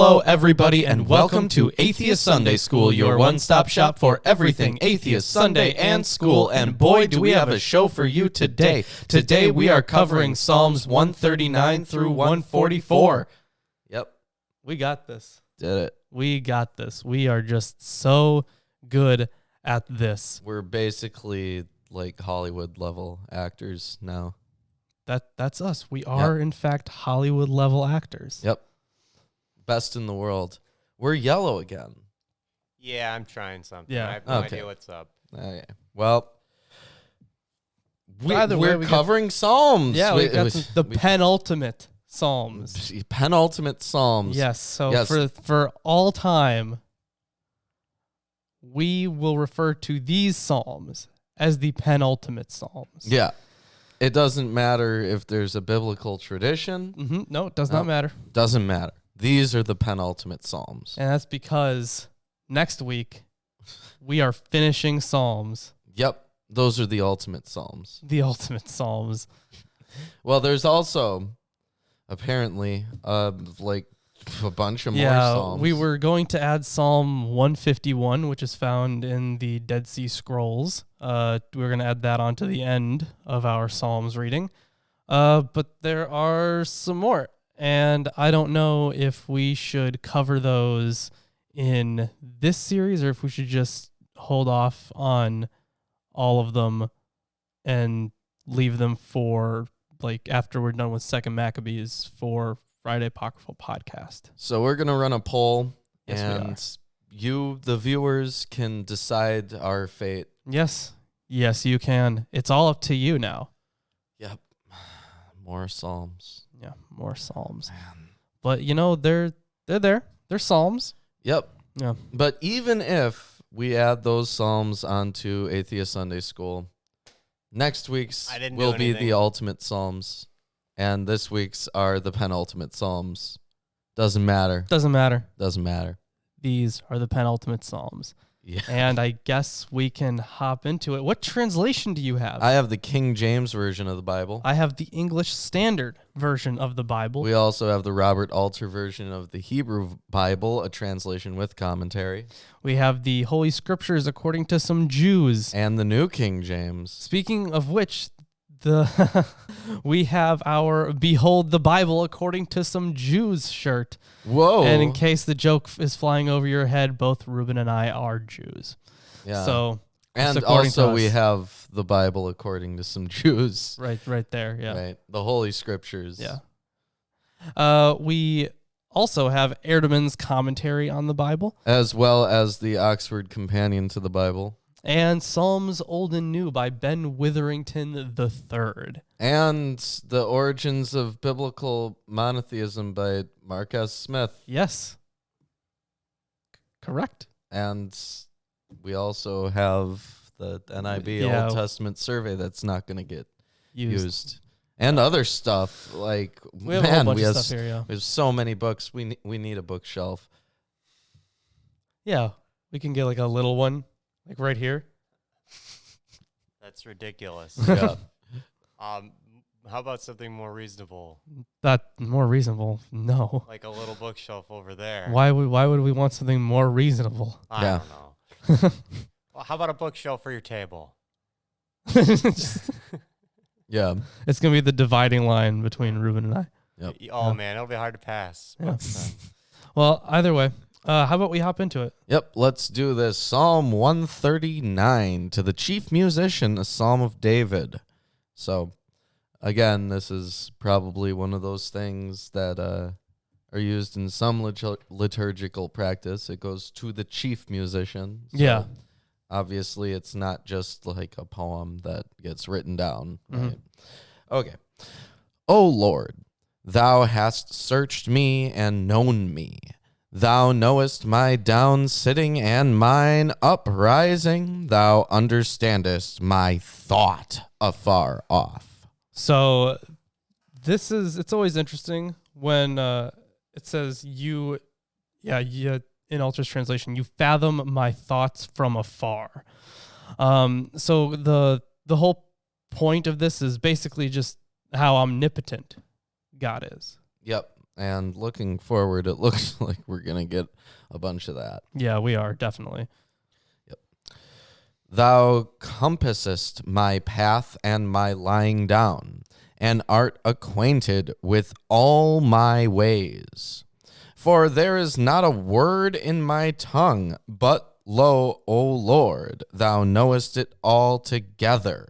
Hello, everybody, and welcome to Atheist Sunday School, your one-stop shop for everything Atheist Sunday and school. And boy, do we have a show for you today. Today, we are covering Psalms 139 through 144. Yep. We got this. Did it. We got this. We are just so good at this. We're basically like Hollywood-level actors now. That's us. We are, in fact, Hollywood-level actors. Yep. Best in the world. We're yellow again. Yeah, I'm trying something. Yeah. I have no idea what's up. Okay. Well, Either way, we're covering Psalms. Yeah, we got the penultimate Psalms. Penultimate Psalms. Yes, so for all time, we will refer to these Psalms as the penultimate Psalms. Yeah. It doesn't matter if there's a biblical tradition. No, it does not matter. Doesn't matter. These are the penultimate Psalms. And that's because next week, we are finishing Psalms. Yep. Those are the ultimate Psalms. The ultimate Psalms. Well, there's also, apparently, like a bunch of more Psalms. We were going to add Psalm 151, which is found in the Dead Sea Scrolls. We're going to add that onto the end of our Psalms reading. But there are some more. And I don't know if we should cover those in this series or if we should just hold off on all of them and leave them for, like, after we're done with Second Maccabees for Friday Apocryphal Podcast. So we're going to run a poll, Yes, and you, the viewers, can decide our fate. Yes. Yes, you can. It's all up to you now. Yep. More Psalms. Yeah, more Psalms. Man. But, you know, they're there. They're Psalms. Yep. Yeah. But even if we add those Psalms onto Atheist Sunday School, next week's will be the ultimate Psalms, and this week's are the penultimate Psalms. Doesn't matter. Doesn't matter. Doesn't matter. These are the penultimate Psalms. Yeah. And I guess we can hop into it. What translation do you have? I have the King James Version of the Bible. I have the English Standard Version of the Bible. We also have the Robert Alter version of the Hebrew Bible, a translation with commentary. We have the Holy Scriptures according to some Jews. And the New King James. Speaking of which, we have our Behold the Bible according to some Jews shirt. Whoa. And in case the joke is flying over your head, both Ruben and I are Jews. Yeah. So, and also we have the Bible according to some Jews. Right there, yeah. Right. The Holy Scriptures. Yeah. We also have Erdemann's commentary on the Bible. As well as the Oxford Companion to the Bible. And Psalms Old and New by Ben Witherington III. And The Origins of Biblical Monotheism by Mark S. Smith. Yes. Correct. And we also have the NIB Old Testament survey that's not going to get used. And other stuff. Like, we have a whole bunch of stuff here, yeah. We have so many books. We need a bookshelf. Yeah. We can get like a little one. Like right here. That's ridiculous. Yeah. How about something more reasonable? That more reasonable? No. Like a little bookshelf over there. Why would we want something more reasonable? I don't know. Well, how about a bookshelf for your table? Yeah. It's gonna be the dividing line between Ruben and I. Yep. Oh man, it'll be hard to pass. Yeah. Well, either way. How about we hop into it? Yep, let's do this. Psalm 139, to the chief musician, a psalm of David. So, again, this is probably one of those things that are used in some liturgical practice. It goes to the chief musician. So yeah. Obviously, it's not just like a poem that gets written down. Right? Okay. O Lord, thou hast searched me and known me. Thou knowest my down sitting and mine uprising. Thou understandest my thought afar off. So it's always interesting when it says in Alter's translation, you fathom my thoughts from afar. So the whole point of this is basically just how omnipotent God is. Yep. And looking forward, it looks like we're going to get a bunch of that. Yeah, we are, definitely. Thou compassest my path and my lying down, and art acquainted with all my ways. For there is not a word in my tongue, but lo, O Lord, thou knowest it altogether.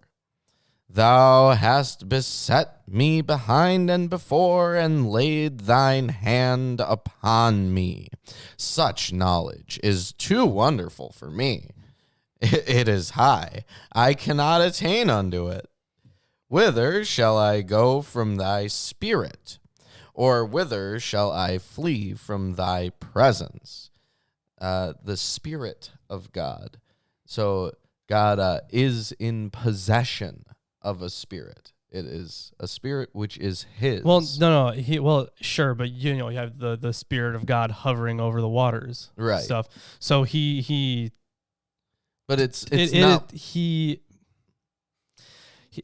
Thou hast beset me behind and before, and laid thine hand upon me. Such knowledge is too wonderful for me. It is high. I cannot attain unto it. Whither shall I go from thy spirit? Or whither shall I flee from thy presence? The Spirit of God. So God is in possession of a spirit. It is a spirit which is his. Well, no. Sure, but you have the Spirit of God hovering over the waters, Right. Stuff. So he. But it's not.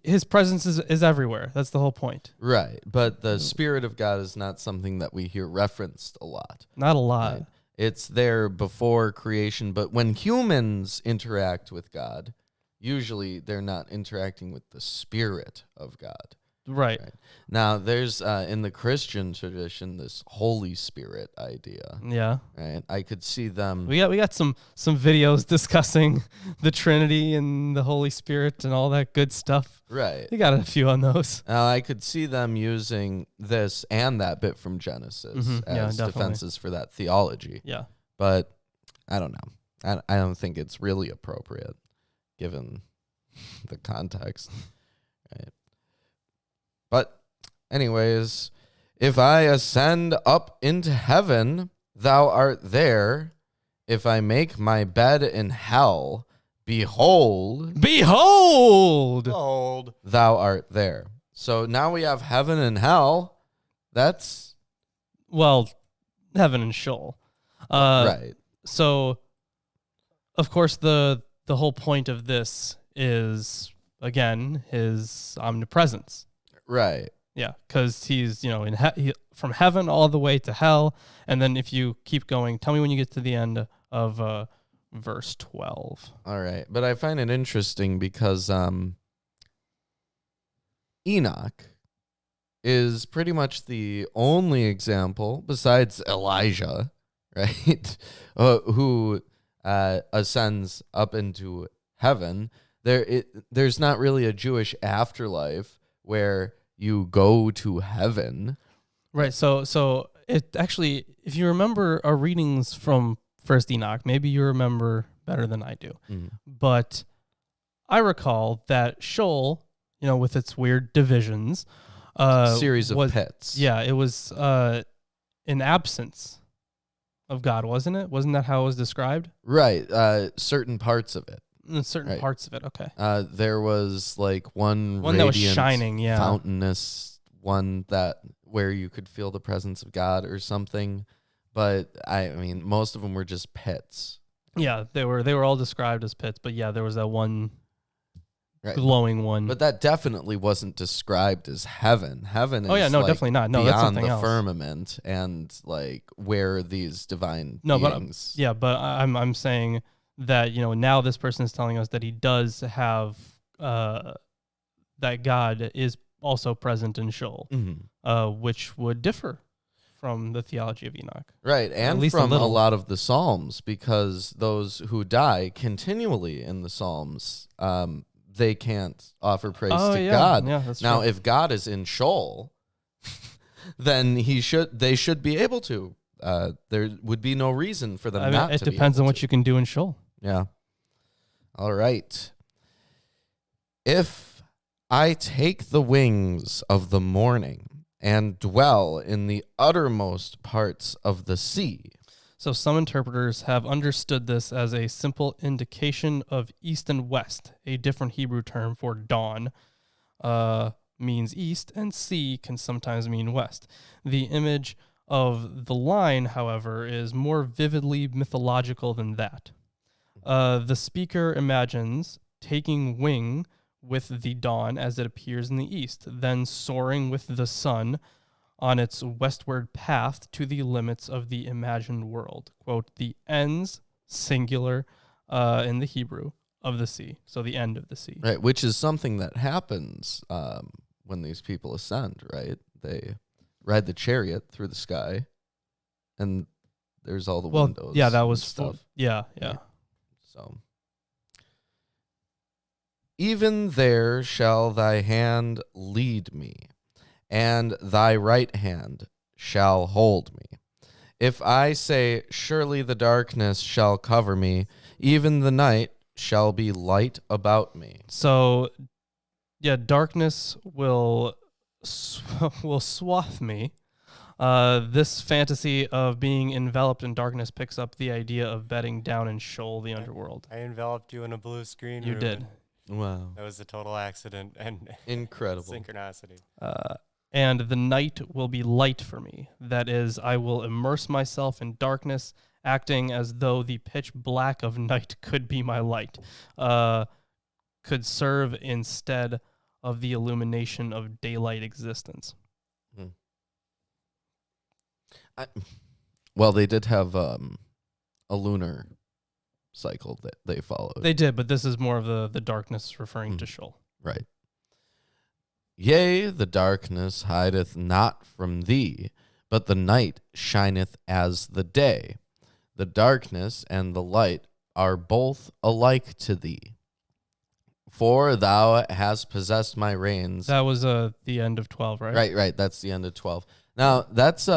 His presence is everywhere. That's the whole point. Right. But the Spirit of God is not something that we hear referenced a lot. Not a lot. Right? It's there before creation, but when humans interact with God, usually they're not interacting with the Spirit of God. Right. Now, there's in the Christian tradition this Holy Spirit idea. Yeah. Right. I could see them. We got some videos discussing the Trinity and the Holy Spirit and all that good stuff. Right. We got a few on those. Now, I could see them using this and that bit from Genesis as defenses for that theology. Yeah. But I don't know. I don't think it's really appropriate given the context. Right. But anyways, if I ascend up into heaven, thou art there. If I make my bed in hell, behold, Behold. thou art there. So now we have heaven and hell. That's heaven and Sheol. right. So, of course, the whole point of this is, again, his omnipresence. Right. Yeah, because he's, from heaven all the way to hell. And then if you keep going, tell me when you get to the end of verse 12. All right. But I find it interesting because Enoch is pretty much the only example besides Elijah, right, who ascends up into heaven. There's not really a Jewish afterlife where you go to heaven. Right. So it actually, if you remember our readings from First Enoch, maybe you remember better than I do. Mm. But I recall that Sheol, with its weird divisions, series of pits. Yeah, it was an absence of God, wasn't it? Wasn't that how it was described? Right. Certain parts of it. Certain parts of it, okay. There was like one that was shining, fountainous one where you could feel the presence of God or something. But I mean, most of them were just pits. Yeah, they were all described as pits, but yeah, there was that one glowing one. But that definitely wasn't described as heaven. Heaven is definitely not. No, that's beyond something the else. Firmament and like where these divine beings. But I'm saying that now this person is telling us that he does have that God is also present in Sheol, which would differ from the theology of Enoch, right? And from a lot of the Psalms, because those who die continually in the Psalms, they can't offer praise to God. Yeah, that's now, true. if God is in Sheol, then they should be able to. There would be no reason for them not to. It depends on what you can do in Sheol. Yeah. All right. If I take the wings of the morning and dwell in the uttermost parts of the sea. So some interpreters have understood this as a simple indication of east and west. A different Hebrew term for dawn means east, and sea can sometimes mean west. The image of the line, however, is more vividly mythological than that. The speaker imagines taking wing with the dawn as it appears in the east, then soaring with the sun on its westward path to the limits of the imagined world. Quote, the ends, singular, in the Hebrew, of the sea. So the end of the sea. Right, which is something that happens when these people ascend, right? They ride the chariot through the sky, and there's all the windows. Yeah, that was stuff. Yeah. Right. So, even there shall thy hand lead me, and thy right hand shall hold me. If I say, surely the darkness shall cover me, even the night shall be light about me. So, yeah, darkness will swath me. This fantasy of being enveloped in darkness picks up the idea of bedding down in Sheol, the underworld. I enveloped you in a blue screen. You Ruben. did. Wow. That was a total accident and Incredible. synchronicity. And the night will be light for me. That is, I will immerse myself in darkness, acting as though the pitch black of night could be my light, could serve instead of the illumination of daylight existence. Well, they did have a lunar cycle that they followed. They did, but this is more of the darkness referring to Sheol. Right. Yea, the darkness hideth not from thee, but the night shineth as the day. The darkness and the light are both alike to thee. For thou hast possessed my reins. That was the end of 12, right? Right. That's the end of 12. Now, that's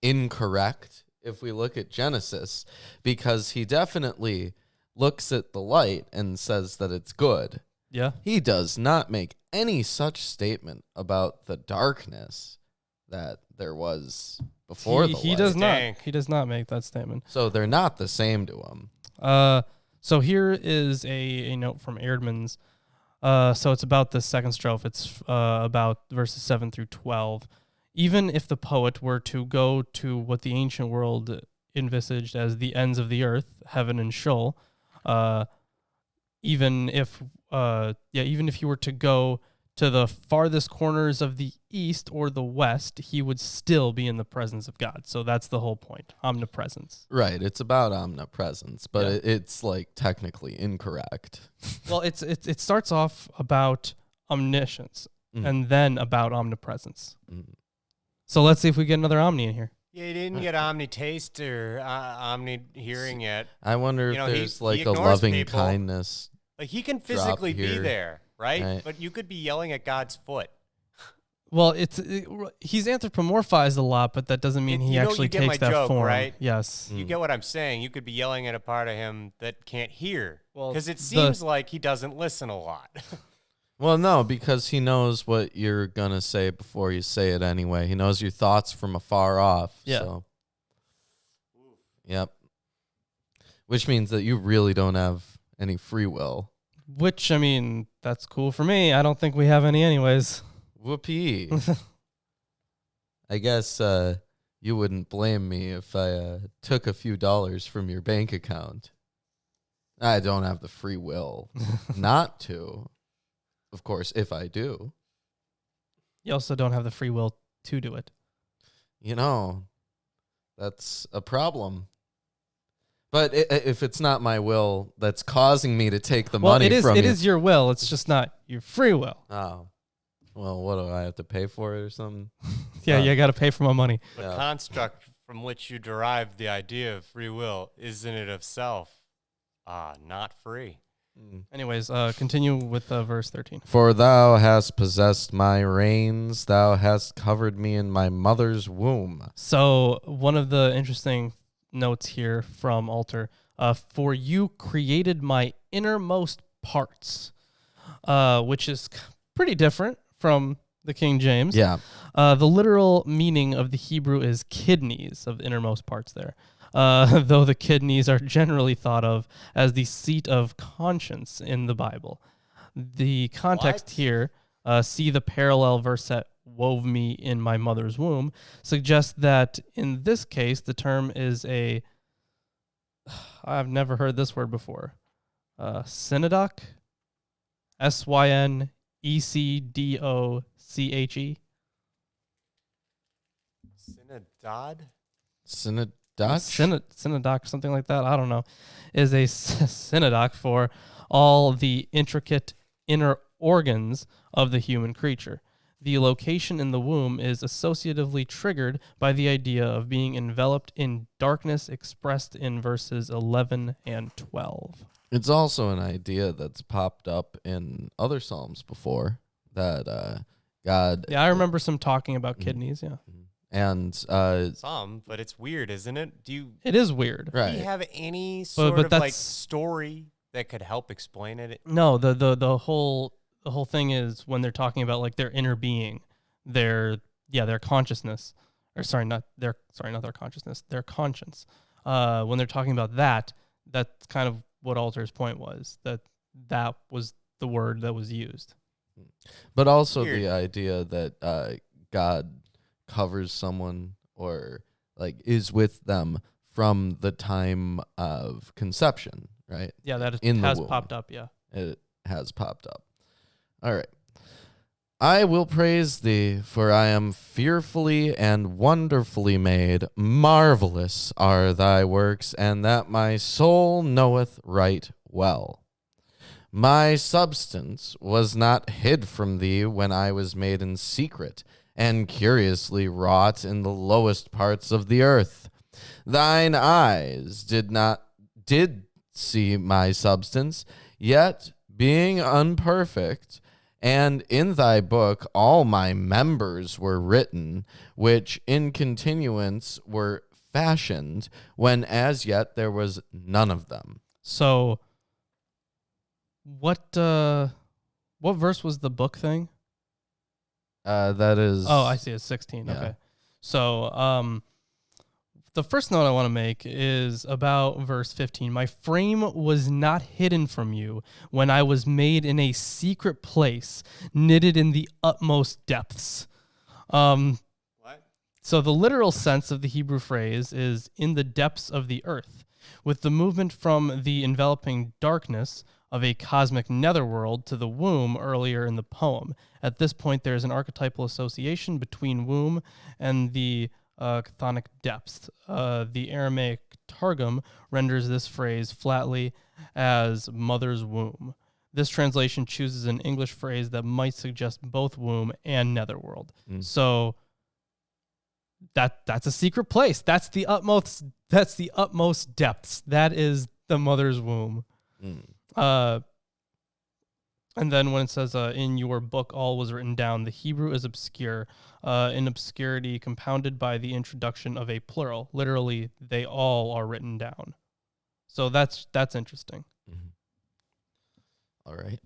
incorrect if we look at Genesis, because he definitely looks at the light and says that it's good. Yeah. He does not make any such statement about the darkness that there was before the He light. does not. Dank. He does not make that statement. So they're not the same to him. So here is a note from Erdman's. So it's about the second strophe. It's about verses 7 through 12. Even if the poet were to go to what the ancient world envisaged as the ends of the earth, heaven and Sheol, even if he were to go to the farthest corners of the east or the west, he would still be in the presence of God. So that's the whole point, omnipresence. Right. It's about omnipresence, but Yeah. it's like technically incorrect. Well, it starts off about omniscience and then about omnipresence. So let's see if we get another omni in here. Yeah, you didn't get omni taste or omni hearing yet. I wonder You know, if he there's like a ignores loving people. kindness. Like he can physically be here. there, right? Right. But you could be yelling at God's foot. Well, he's anthropomorphized a lot, but that doesn't mean You he know, actually you get takes my that joke, form. right? Yes. You get what I'm saying? You could be yelling at a part of him that can't hear. Well, Because it seems like he doesn't listen a lot. Well, no, because he knows what you're going to say before you say it anyway. He knows your thoughts from afar off. Yeah. So. Yep. Which means that you really don't have any free will. Which, I mean, that's cool for me. I don't think we have any anyways. Whoopee. I guess you wouldn't blame me if I took a few dollars from your bank account. I don't have the free will not to. Of course, if I do. You also don't have the free will to do it. You know, that's a problem. But if it's not my will that's causing me to take the money from you. It is your will. It's just not your free will. Oh. Well, what do I have to pay for it or something? Yeah, you got to pay for my money. The Yeah. construct from which you derive the idea of free will is in it of self not free. Anyways, continue with verse 13. For thou hast possessed my reins, thou hast covered me in my mother's womb. So one of the interesting notes here from Alter, for you created my innermost parts, which is pretty different from the King James. Yeah. The literal meaning of the Hebrew is kidneys, of the innermost parts there. Though the kidneys are generally thought of as the seat of conscience in the Bible. The context here, see the parallel verse that wove me in my mother's womb, suggests that in this case, the term is I've never heard this word before, synodoche, SYNECDOCHE. Synodod? Synodoch? Synodoc, something like that, I don't know, is a synodoc for all the intricate inner organs of the human creature. The location in the womb is associatively triggered by the idea of being enveloped in darkness expressed in verses 11 and 12. It's also an idea that's popped up in other Psalms before that God. Yeah, I remember some talking about kidneys, yeah. And Some, but it's weird, isn't it? Do you It is weird. right. do you have any sort of like that's- story that could help explain it? No, the whole thing is when they're talking about like their inner being, their consciousness, or not their consciousness, their conscience. When they're talking about that, that's kind of what Alter's point was, that was the word that was used. But also Weird. the idea that God covers someone or like is with them from the time of conception, right? Yeah, that In the has womb. popped up, yeah. It has popped up. All right. I will praise thee, for I am fearfully and wonderfully made. Marvelous are thy works, and that my soul knoweth right well. My substance was not hid from thee when I was made in secret, and curiously wrought in the lowest parts of the earth. Thine eyes did see my substance, yet being unperfect, and in thy book all my members were written, which in continuance were fashioned, when as yet there was none of them. So what verse was the book thing? That is. Oh, I see. It's 16. Yeah. Okay. So, the first note I want to make is about verse 15. My frame was not hidden from you when I was made in a secret place, knitted in the utmost depths. What? So the literal sense of the Hebrew phrase is in the depths of the earth, with the movement from the enveloping darkness of a cosmic netherworld to the womb earlier in the poem. At this point, there is an archetypal association between womb and the chthonic depths. The Aramaic Targum renders this phrase flatly as mother's womb. This translation chooses an English phrase that might suggest both womb and netherworld. So that's a secret place. That's the utmost depths. That is the mother's womb. And then when it says, in your book all was written down, the Hebrew is obscure, an obscurity compounded by the introduction of a plural. Literally, they all are written down. So that's interesting. All right.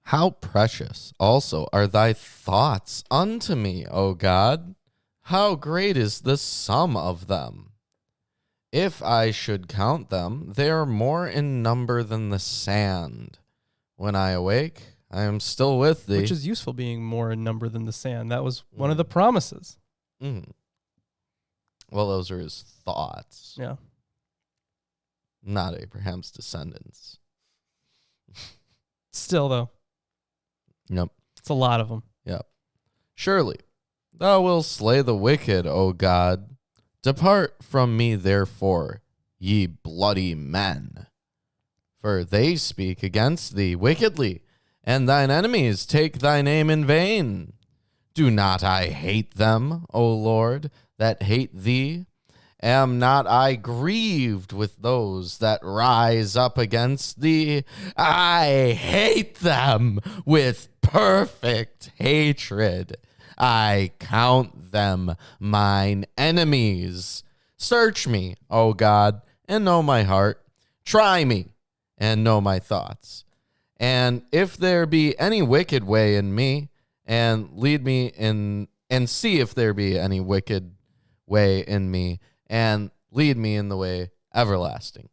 How precious also are thy thoughts unto me, O God. How great is the sum of them. If I should count them, they are more in number than the sand. When I awake, I am still with thee. Which is useful, being more in number than the sand. That was one of the promises. Well, those are his thoughts, Yeah. not Abraham's descendants. Still, though, Yep. it's a lot of them. Yep. Surely thou wilt slay the wicked, O God. Depart from me, therefore, ye bloody men. For they speak against thee wickedly, and thine enemies take thy name in vain. Do not I hate them, O Lord, that hate thee? Am not I grieved with those that rise up against thee? I hate them with perfect hatred. I count them mine enemies. Search me, O God, and know my heart. Try me, and know my thoughts. And if there be any wicked way in me, and lead me in, and see if there be any wicked way in me, and lead me in the way everlasting.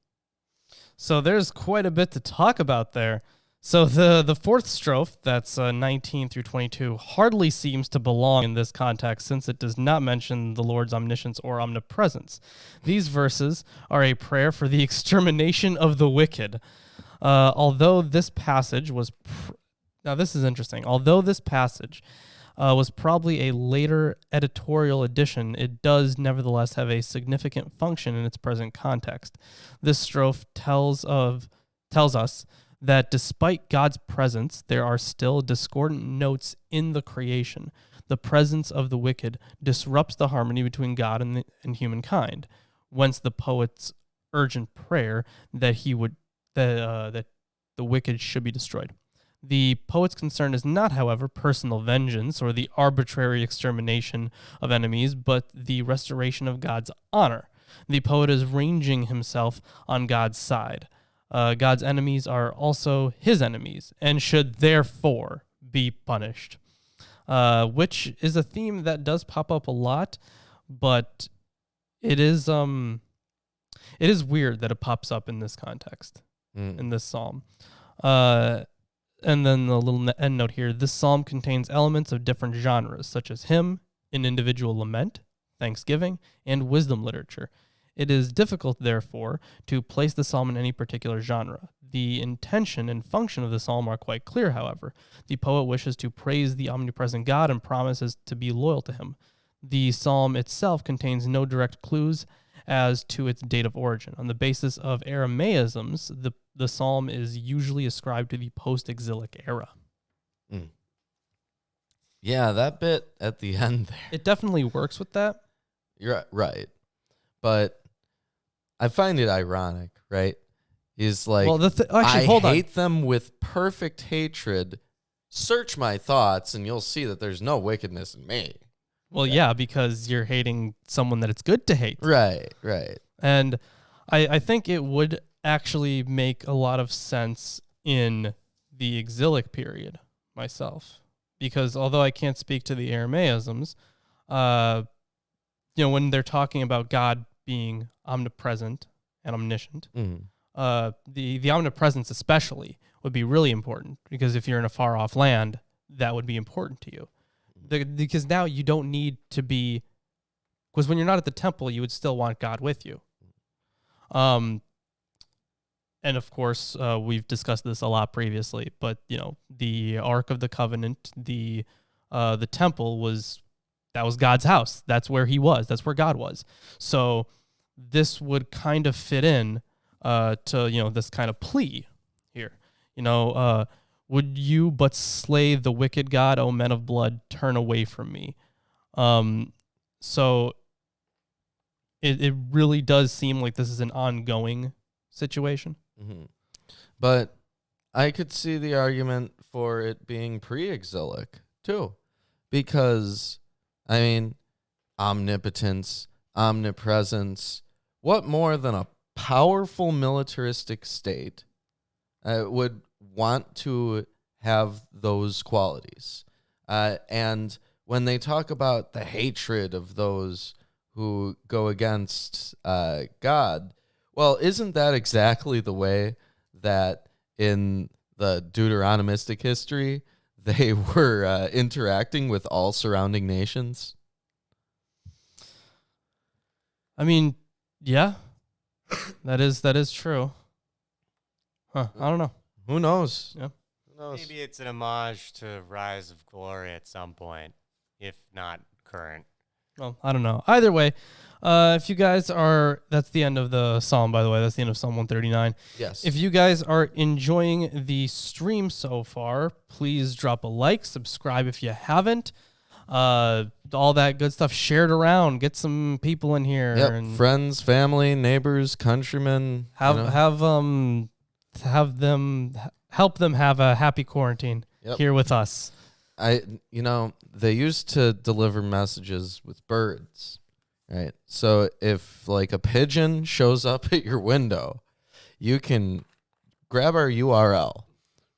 So there's quite a bit to talk about there. So the fourth strophe, that's 19 through 22, hardly seems to belong in this context, since it does not mention the Lord's omniscience or omnipresence. These verses are a prayer for the extermination of the wicked. Although this passage was... Now this is interesting. Although this passage was probably a later editorial addition, it does nevertheless have a significant function in its present context. This strophe tells us that despite God's presence, there are still discordant notes in the creation. The presence of the wicked disrupts the harmony between God and humankind, whence the poet's urgent prayer that that the wicked should be destroyed. The poet's concern is not, however, personal vengeance or the arbitrary extermination of enemies, but the restoration of God's honor. The poet is ranging himself on God's side. God's enemies are also his enemies and should therefore be punished, which is a theme that does pop up a lot, but it is weird that it pops up in this context, in this psalm. And then the little end note here, this psalm contains elements of different genres, such as hymn, an individual lament, thanksgiving, and wisdom literature. It is difficult, therefore, to place the psalm in any particular genre. The intention and function of the psalm are quite clear, however. The poet wishes to praise the omnipresent God and promises to be loyal to him. The psalm itself contains no direct clues as to its date of origin. On the basis of Aramaisms, the psalm is usually ascribed to the post-exilic era. Yeah, that bit at the end there. It definitely works with that. You're right. But I find it ironic, right? He's like, well, I hate them with perfect hatred. Search my thoughts and you'll see that there's no wickedness in me. Well, yeah, because you're hating someone that it's good to hate. Right. And I think it would actually make a lot of sense in the exilic period myself. Because although I can't speak to the Aramaisms, when they're talking about God being omnipresent and omniscient, the omnipresence especially would be really important, because if you're in a far-off land, that would be important to you. Because now you don't need to be, because when you're not at the temple, you would still want God with you. And of course, we've discussed this a lot previously, but the Ark of the Covenant, the temple was God's house. That's where he was. That's where God was. So this would kind of fit in to this kind of plea here. Would you but slay the wicked God, O men of blood, turn away from me? So it really does seem like this is an ongoing situation. Mm-hmm. But I could see the argument for it being pre-exilic too, because omnipotence, omnipresence, what more than a powerful militaristic state would want to have those qualities? And when they talk about the hatred of those who go against God, well, isn't that exactly the way that in the Deuteronomistic history they were interacting with all surrounding nations? Yeah, that is true. Huh? I don't know. Who knows? Yeah. Who knows? Maybe it's an homage to Rise of Glory at some point, if not current. Well, I don't know. Either way, if you guys that's the end of the psalm, by the way. That's the end of Psalm 139. Yes. If you guys are enjoying the stream so far, please drop a like, subscribe if you haven't. All that good stuff. Share it around. Get some people in here. Yep. And Friends, family, neighbors, countrymen. Have them help them have a happy quarantine here with us. They used to deliver messages with birds, right? So if like a pigeon shows up at your window, you can grab our URL,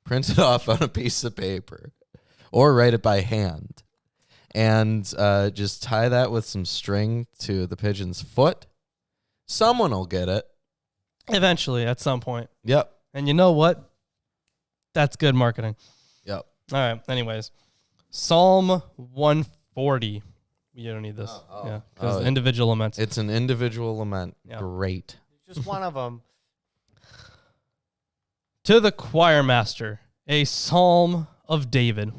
print it off on a piece of paper, or write it by hand, and just tie that with some string to the pigeon's foot. Someone will get it. Eventually, at some point. Yep. And you know what? That's good marketing. Yep. All right. Anyways, Psalm 140. You don't need this. Yeah. Because individual laments. It's an individual lament. Yeah. Great. Just one of them. To the choir master, a psalm of David.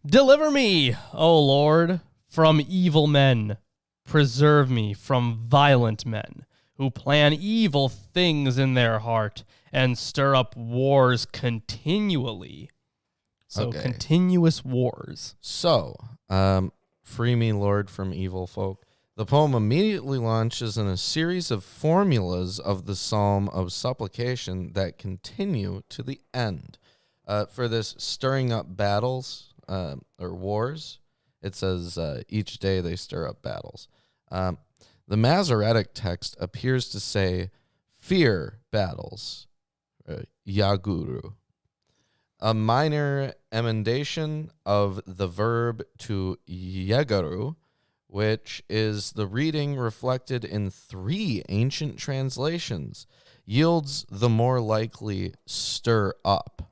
Deliver me, O Lord, from evil men. Preserve me from violent men who plan evil things in their heart and stir up wars continually. So Okay. continuous wars. So, free me, Lord, from evil folk. The poem immediately launches in a series of formulas of the psalm of supplication that continue to the end. For this stirring up battles or wars, it says each day they stir up battles. The Masoretic text appears to say fear battles, yaguru, a minor emendation of the verb to yegaru, which is the reading reflected in 3 ancient translations, yields the more likely stir up.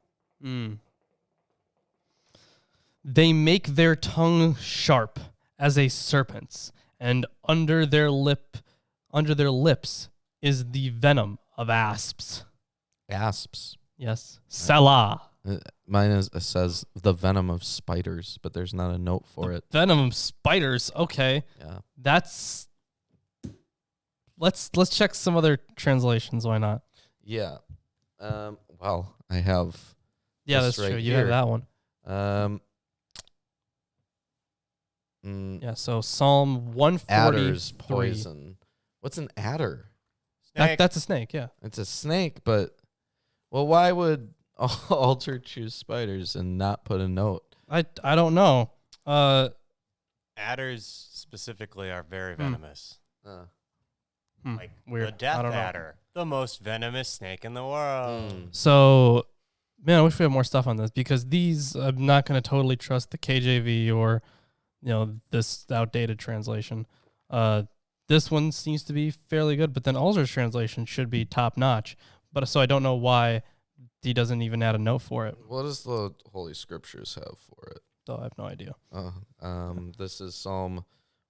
They make their tongue sharp as a serpent's, and under their lips is the venom of asps. Asps. Yes. Salah. Mine says the venom of spiders, but there's not a note for it. Venom of spiders. Okay. Yeah. That's let's check some other translations. Why not? Yeah. Well, I have. Yeah, this that's true. right You here. have that one. Yeah, so Psalm 143. Adder's poison. What's an adder? That's a snake, yeah. It's a snake, but well, why would Alter choose spiders and not put a note? I don't know. Adders specifically are very venomous. Like Weird. the death I don't know. adder, the most venomous snake in the world. So, man, I wish we had more stuff on this because these, I'm not going to totally trust the KJV or, this outdated translation. This one seems to be fairly good, but then Alder's translation should be top notch. But so I don't know why he doesn't even add a note for it. What does the Holy Scriptures have for it? So I have no idea. This is Psalm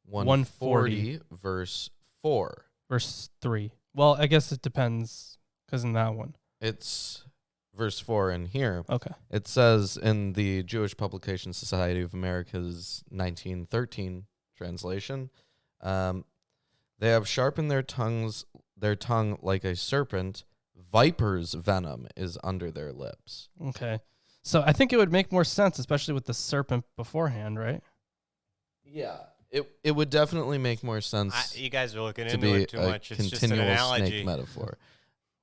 140, verse 4. Verse 3. Well, I guess it depends because in that one. It's verse 4 in here. Okay. It says in the Jewish Publication Society of America's 1913 translation, they have sharpened their tongue like a serpent. Viper's venom is under their lips. Okay. So I think it would make more sense, especially with the serpent beforehand, right? Yeah. It would definitely make more sense You guys are looking to into be it too a much. It's just an continual analogy. snake metaphor.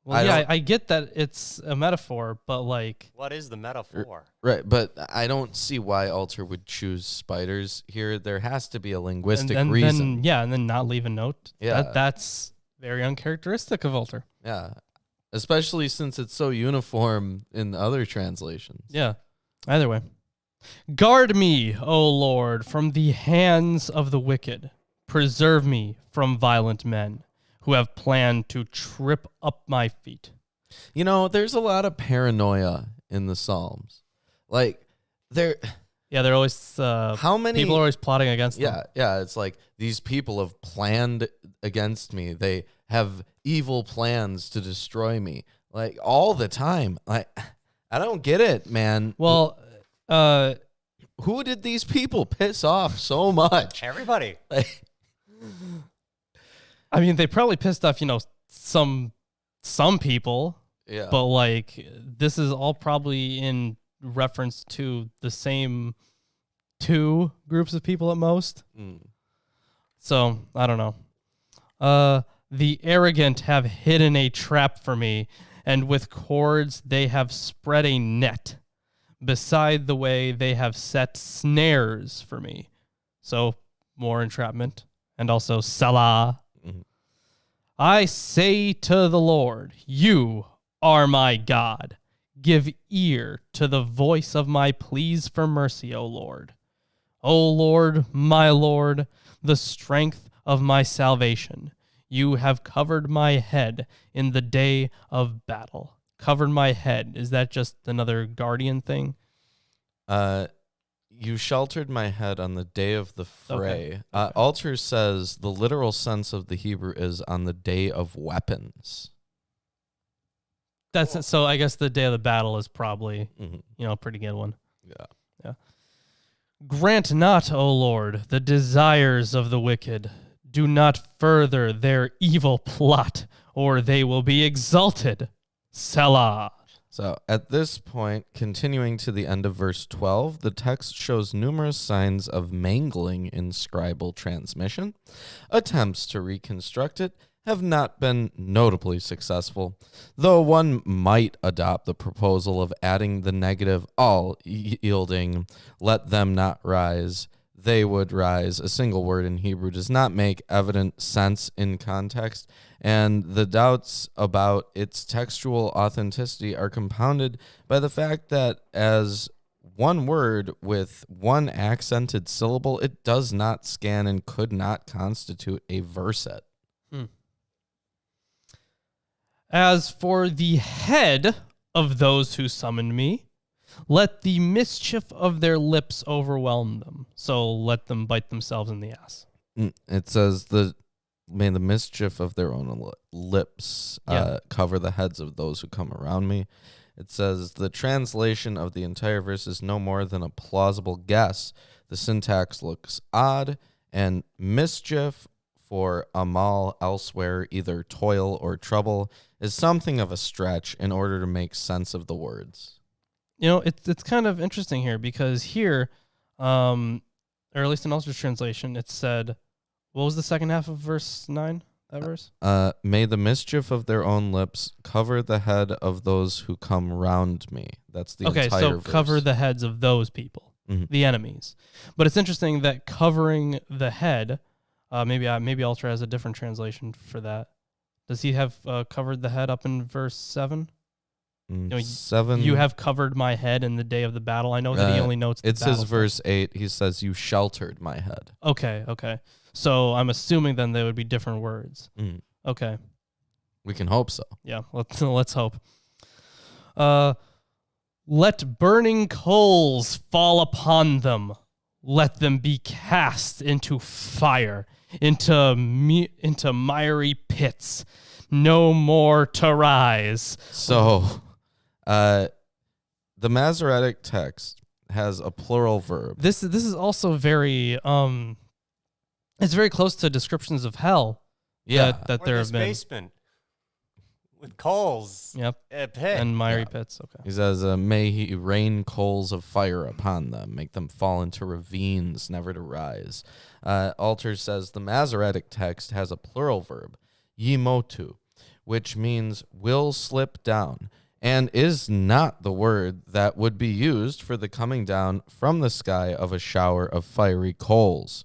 Well, I get that it's a metaphor, but like... What is the metaphor? Right, but I don't see why Alter would choose spiders here. There has to be a linguistic reason. And then not leave a note. Yeah. That's very uncharacteristic of Alter. Yeah, especially since it's so uniform in other translations. Yeah. Either way. Guard me, O Lord, from the hands of the wicked. Preserve me from violent men who have planned to trip up my feet. There's a lot of paranoia in the Psalms. Like, they're always how many people are always plotting against them. Yeah, it's like these people have planned against me. They have evil plans to destroy me. Like all the time. Like I don't get it, man. Well, who did these people piss off so much? Everybody. Like, I mean, they probably pissed off, some people. yeah. But like this is all probably in reference to the same 2 groups of people at most. So I don't know. The arrogant have hidden a trap for me, and with cords they have spread a net. Beside the way they have set snares for me. So more entrapment, and also Salah. I say to the Lord, you are my God. Give ear to the voice of my pleas for mercy, O Lord. O Lord, my Lord, the strength of my salvation. You have covered my head in the day of battle. Covered my head. Is that just another guardian thing? You sheltered my head on the day of the fray. Okay. Alter says the literal sense of the Hebrew is on the day of weapons. That's so. I guess the day of the battle is probably a pretty good one. Yeah. Grant not, O Lord, the desires of the wicked. Do not further their evil plot, or they will be exalted. Selah. So at this point, continuing to the end of verse 12, the text shows numerous signs of mangling in scribal transmission. Attempts to reconstruct it have not been notably successful, though one might adopt the proposal of adding the negative all yielding, let them not rise, they would rise. A single word in Hebrew does not make evident sense in context, and the doubts about its textual authenticity are compounded by the fact that as one word with one accented syllable, it does not scan and could not constitute a verset. As for the head of those who summoned me, let the mischief of their lips overwhelm them. So let them bite themselves in the ass. It says, may the mischief of their own lips cover the heads of those who come around me. It says the translation of the entire verse is no more than a plausible guess. The syntax looks odd, and mischief for amal elsewhere, either toil or trouble, is something of a stretch in order to make sense of the words. You know, it's kind of interesting here because here, or at least in Ulster's translation, it said, what was the second half of verse 9? That verse? May the mischief of their own lips cover the head of those who come round me. That's the entire verse. Cover the heads of those people, the enemies. But it's interesting that covering the head, maybe Ulster has a different translation for that. Does he have covered the head up in verse 7? 7. You have covered my head in the day of the battle. I know that he only notes the It says battle verse 8. He says, you sheltered my head. Okay. So I'm assuming then they would be different words. Okay. We can hope so. Yeah, let's hope. Let burning coals fall upon them. Let them be cast into fire, into miry pits, no more to rise. So, the Masoretic text has a plural verb. This is also very it's very close to descriptions of hell. Yeah, that there have been basement with coals. Yep, A pit. and miry pits. Okay. He says, may he rain coals of fire upon them, make them fall into ravines, never to rise. Alter says the Masoretic text has a plural verb, yimotu, which means will slip down, and is not the word that would be used for the coming down from the sky of a shower of fiery coals.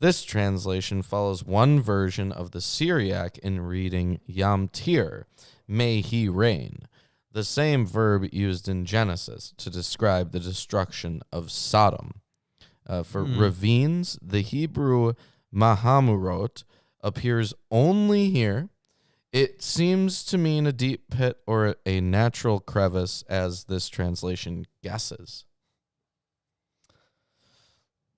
This translation follows one version of the Syriac in reading yamtir, may he rain, the same verb used in Genesis to describe the destruction of Sodom. For ravines, the Hebrew mahamurot appears only here. It seems to mean a deep pit or a natural crevice, as this translation guesses.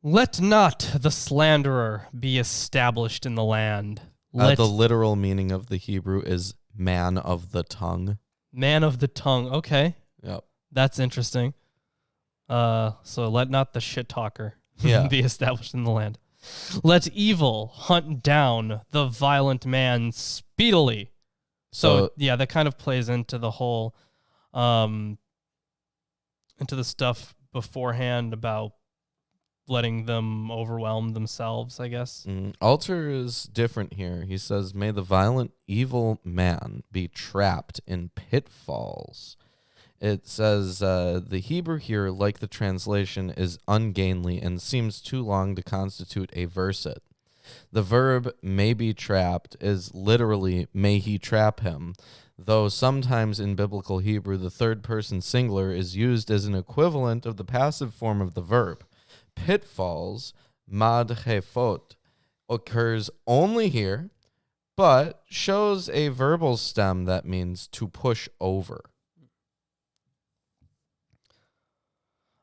Let not the slanderer be established in the land. The literal meaning of the Hebrew is man of the tongue. Man of the tongue. Okay. Yep. That's interesting. So let not the shit talker be established in the land. Let evil hunt down the violent man speedily. So yeah, that kind of plays into the whole, into the stuff beforehand about letting them overwhelm themselves, I guess. Alter is different here. He says, may the violent evil man be trapped in pitfalls. It says the Hebrew here, like the translation, is ungainly and seems too long to constitute a verset. The verb may be trapped is literally may he trap him, though sometimes in biblical Hebrew the third person singular is used as an equivalent of the passive form of the verb. Pitfalls, madhefot, occurs only here, but shows a verbal stem that means to push over.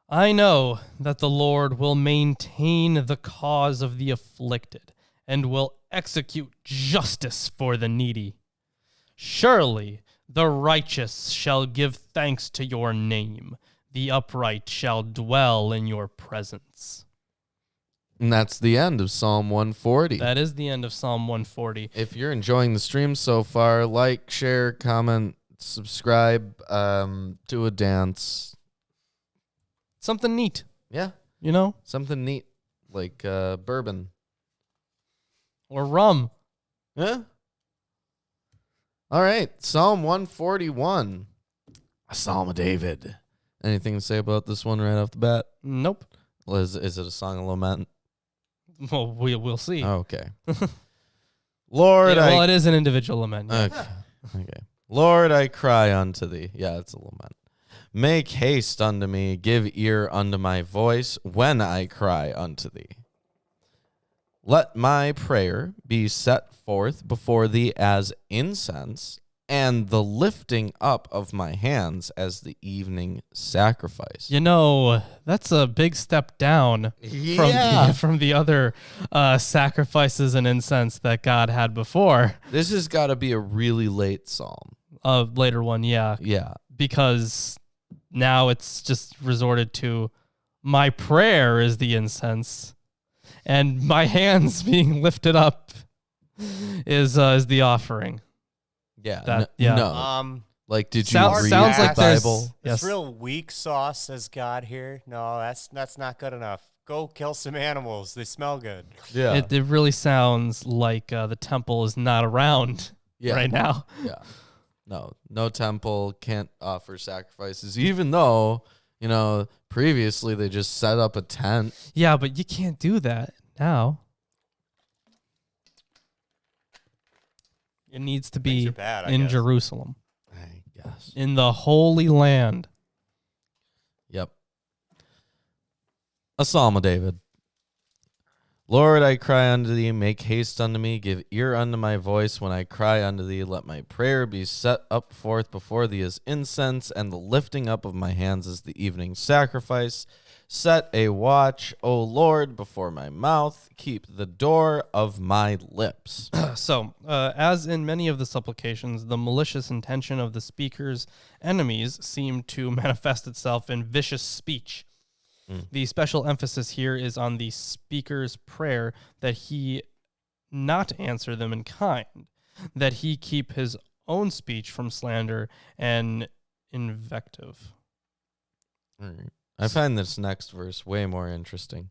I know that the Lord will maintain the cause of the afflicted and will execute justice for the needy. Surely the righteous shall give thanks to your name. The upright shall dwell in your presence. And that's the end of Psalm 140. That is the end of Psalm 140. If you're enjoying the stream so far, like, share, comment, subscribe, do a dance. Something neat, Yeah, you know? something neat like bourbon. Or rum. Yeah. All right, Psalm 141, a Psalm of David. Anything to say about this one right off the bat? Nope. Well, is it a song of lament? Well, we'll see. Okay. Lord, Well, it is an individual lament. Yeah. Okay. Lord, I cry unto thee. Yeah, it's a lament. Make haste unto me, give ear unto my voice when I cry unto thee. Let my prayer be set forth before thee as incense, and the lifting up of my hands as the evening sacrifice. You know, that's a big step down from the other sacrifices and incense that God had before. This has got to be a really late psalm. Later one, yeah. Yeah. Because now it's just resorted to my prayer is the incense, and my hands being lifted up is the offering. Yeah. Yeah. No. Like, did you Sounds read like the there's- Bible? Yes. This real weak sauce says God here. No, that's not good enough. Go kill some animals. They smell good. Yeah. It really sounds like the temple is not around Yeah. right now. Yeah. No temple, can't offer sacrifices, even though, previously they just set up a tent. Yeah, but you can't do that now. It needs to Things be are bad, I in guess. Jerusalem, I guess. in the Holy Land. Yep. A Psalm of David. Lord, I cry unto thee, make haste unto me, give ear unto my voice when I cry unto thee. Let my prayer be set up forth before thee as incense, and the lifting up of my hands as the evening sacrifice. Set a watch, O Lord, before my mouth. Keep the door of my lips. So, as in many of the supplications, the malicious intention of the speaker's enemies seemed to manifest itself in vicious speech. The special emphasis here is on the speaker's prayer that he not answer them in kind, that he keep his own speech from slander and invective. All right. I find this next verse way more interesting.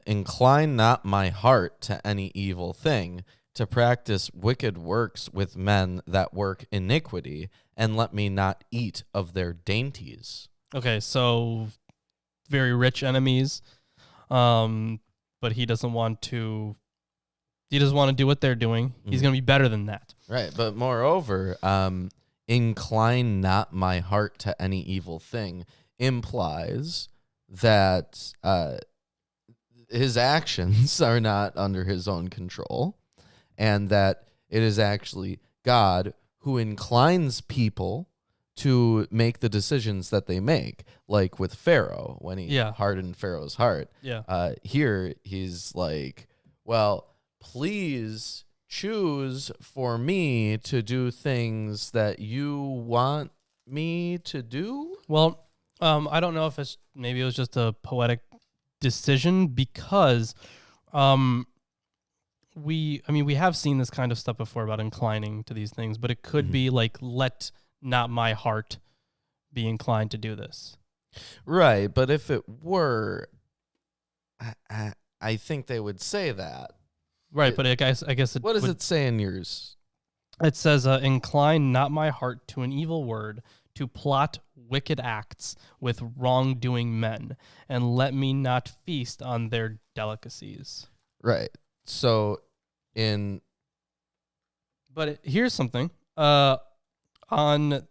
Incline not my heart to any evil thing, to practice wicked works with men that work iniquity, and let me not eat of their dainties. Okay, so very rich enemies, but he doesn't want to. He doesn't want to do what they're doing. He's going to be better than that. Right, but moreover, incline not my heart to any evil thing implies that his actions are not under his own control, and that it is actually God who inclines people to make the decisions that they make, like with Pharaoh, when he hardened Pharaoh's heart. Yeah. Here, he's like, well, please choose for me to do things that you want me to do. Well, I don't know if maybe it was just a poetic decision, because we have seen this kind of stuff before about inclining to these things, but it could be like, let not my heart be inclined to do this. Right, but if it were, I think they would say that. Right, but I guess it What does it say in yours? It says, incline not my heart to an evil word, to plot wicked acts with wrongdoing men, and let me not feast on their delicacies. Right. So But here's something. On an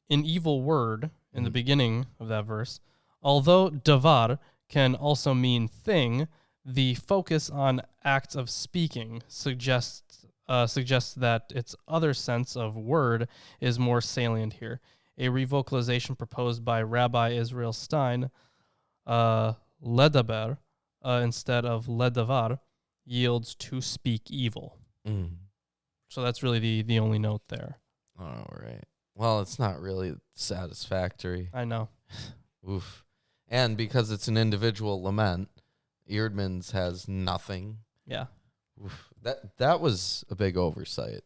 evil word in the beginning of that verse, although davar can also mean thing, the focus on acts of speaking suggests that its other sense of word is more salient here. A revocalization proposed by Rabbi Israel Stein, ledaber, instead of ledavar, yields to speak evil. So that's really the only note there. All right. Well, it's not really satisfactory. I know. Oof. And because it's an individual lament, Eerdmans has nothing. Yeah. Oof. That was a big oversight.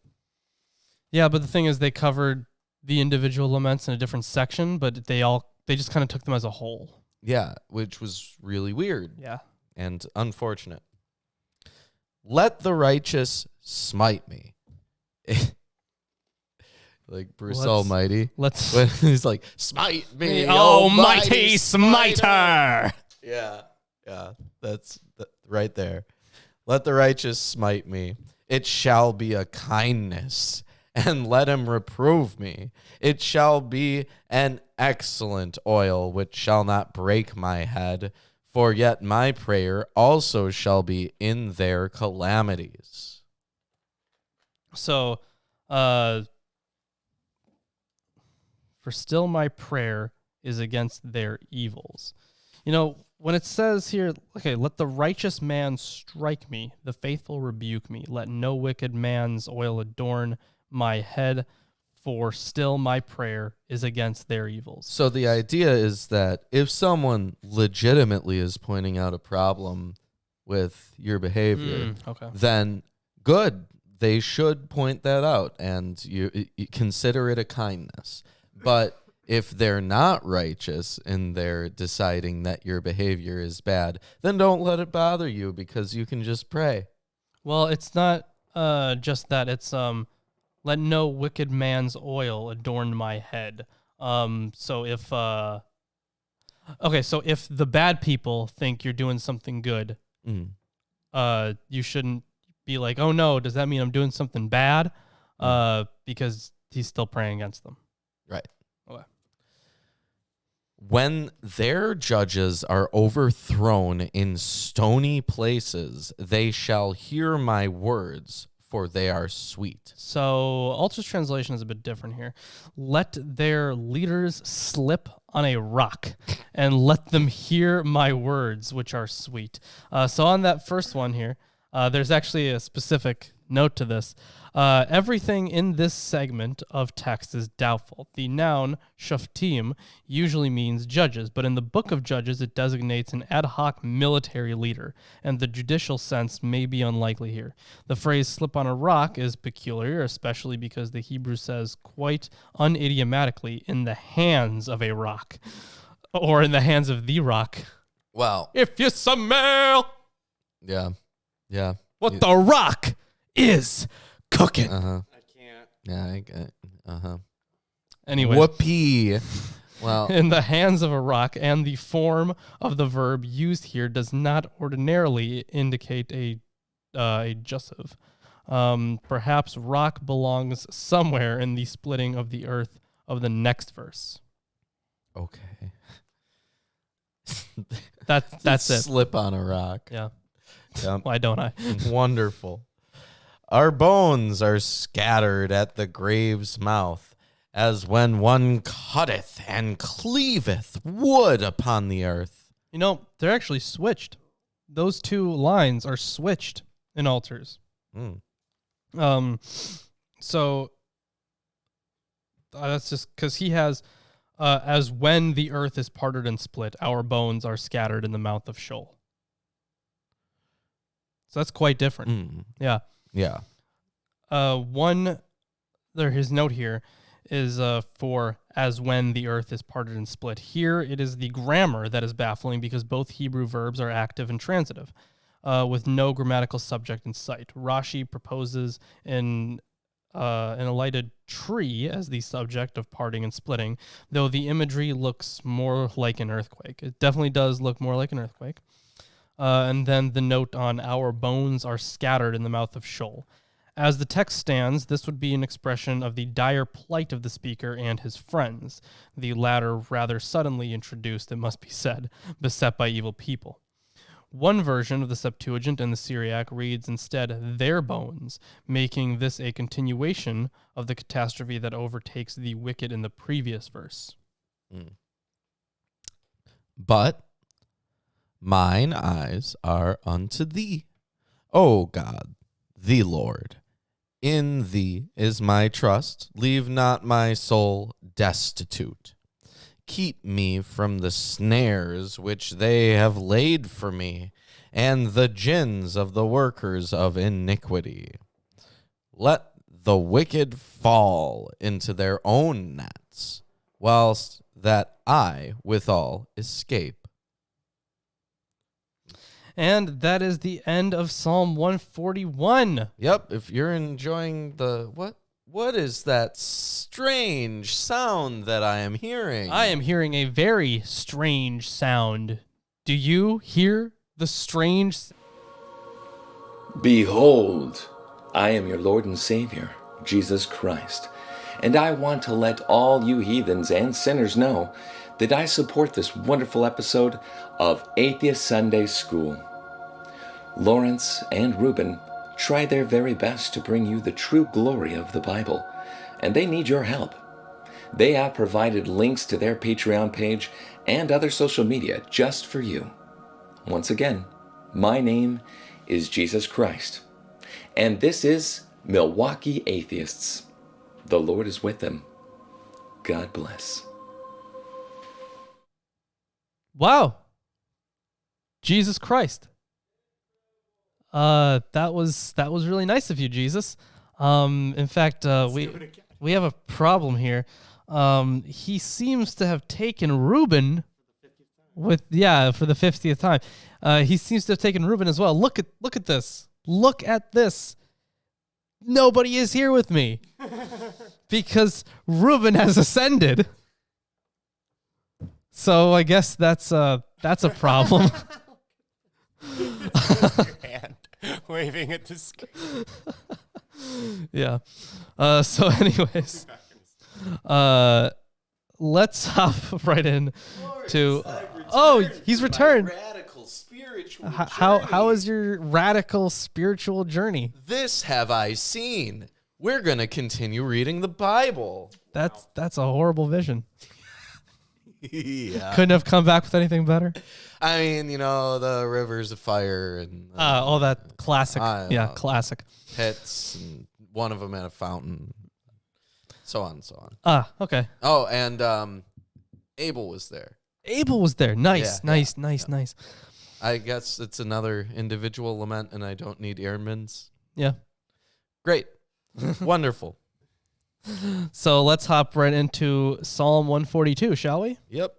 Yeah, but the thing is they covered the individual laments in a different section, but they just kind of took them as a whole. Yeah, which was really weird Yeah. and unfortunate. Let the righteous smite me. Like Bruce Almighty. When he's like, smite me, almighty smiter. Yeah, that's right there. Let the righteous smite me. It shall be a kindness, and let him reprove me. It shall be an excellent oil, which shall not break my head, for yet my prayer also shall be in their calamities. So, for still my prayer is against their evils. You know, when it says here, okay, let the righteous man strike me, the faithful rebuke me. Let no wicked man's oil adorn my head, for still my prayer is against their evils. So the idea is that if someone legitimately is pointing out a problem with your behavior, then good. They should point that out, and you consider it a kindness. But if they're not righteous and they're deciding that your behavior is bad, then don't let it bother you, because you can just pray. Well, it's not just that. It's let no wicked man's oil adorn my head. So if so if the bad people think you're doing something good, you shouldn't be like, oh no, does that mean I'm doing something bad? Because he's still praying against them. Right. Okay. When their judges are overthrown in stony places, they shall hear my words, for they are sweet. So Alta's translation is a bit different here. Let their leaders slip on a rock, and let them hear my words, which are sweet. So on that first one here, there's actually a specific note to this. Everything in this segment of text is doubtful. The noun shoftim usually means judges, but in the book of Judges, it designates an ad hoc military leader, and the judicial sense may be unlikely here. The phrase slip on a rock is peculiar, especially because the Hebrew says quite unidiomatically, in the hands of a rock, or in the hands of the rock. Wow. If you smell Yeah. what the rock is cooking. I can't. Yeah, Anyway. Whoopee. Well, in the hands of a rock, and the form of the verb used here does not ordinarily indicate a jussive. Perhaps rock belongs somewhere in the splitting of the earth of the next verse. Okay. That's it. Slip on a rock. Yeah. Yep. Why don't I? Wonderful. Our bones are scattered at the grave's mouth, as when one cutteth and cleaveth wood upon the earth. You know, they're actually switched. Those two lines are switched in altars. So that's just because he has, as when the earth is parted and split, our bones are scattered in the mouth of Sheol. So that's quite different. Yeah. Yeah. His note here is for as when the earth is parted and split. Here it is the grammar that is baffling, because both Hebrew verbs are active and transitive, with no grammatical subject in sight. Rashi proposes an alighted tree as the subject of parting and splitting, though the imagery looks more like an earthquake. It definitely does look more like an earthquake. And then the note on our bones are scattered in the mouth of Sheol. As the text stands, this would be an expression of the dire plight of the speaker and his friends, the latter rather suddenly introduced, it must be said, beset by evil people. One version of the Septuagint and the Syriac reads instead their bones, making this a continuation of the catastrophe that overtakes the wicked in the previous verse. But mine eyes are unto thee, O God, the Lord. In thee is my trust. Leave not my soul destitute. Keep me from the snares which they have laid for me, and the gins of the workers of iniquity. Let the wicked fall into their own nets, whilst that I withal escape. And that is the end of Psalm 141. Yep, if you're enjoying the what is that strange sound that I am hearing? I am hearing a very strange sound. Do you hear the strange? Behold, I am your Lord and Savior, Jesus Christ, and I want to let all you heathens and sinners know that I support this wonderful episode of Atheist Sunday School. Lawrence and Reuben try their very best to bring you the true glory of the Bible, and they need your help. They have provided links to their Patreon page and other social media just for you. Once again, my name is Jesus Christ, and this is Milwaukee Atheists. The Lord is with them. God bless. Wow. Jesus Christ. That was really nice of you, Jesus. In fact, we have a problem here. He seems to have taken Reuben for the 50th time. He seems to have taken Reuben as well. Look at this. Look at this. Nobody is here with me because Reuben has ascended. So I guess that's a problem. Hand waving at the screen. Yeah. So anyways, let's hop right in to. He's returned. Radical spiritual How is your radical spiritual journey? This have I seen. We're going to continue reading the Bible. That's a horrible vision. Yeah. Couldn't have come back with anything better. I mean, the rivers of fire and All that classic. Classic. pits, and one of them at a fountain, so on and so on. Okay. Oh, and Abel was there. Abel was there. Nice. Yeah, Nice. I guess it's another individual lament, and I don't need airmen's. Yeah. Great. Wonderful. So let's hop right into Psalm 142, shall we? Yep.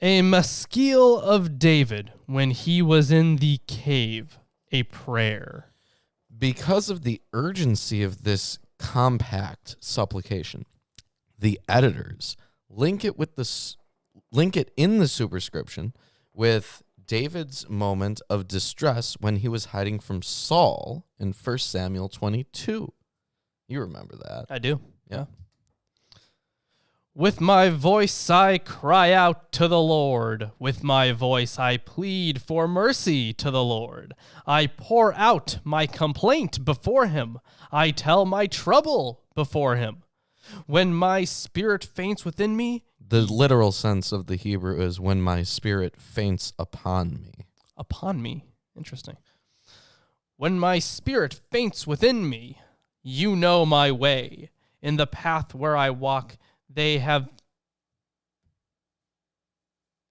A maskil of David when he was in the cave, a prayer. Because of the urgency of this compact supplication, the editors link it in the superscription with David's moment of distress when he was hiding from Saul in 1 Samuel 22. You remember that. I do. Yeah. With my voice I cry out to the Lord. With my voice I plead for mercy to the Lord. I pour out my complaint before him. I tell my trouble before him. When my spirit faints within me. The literal sense of the Hebrew is when my spirit faints upon me. Upon me. Interesting. When my spirit faints within me, you know my way. In the path where I walk, they have...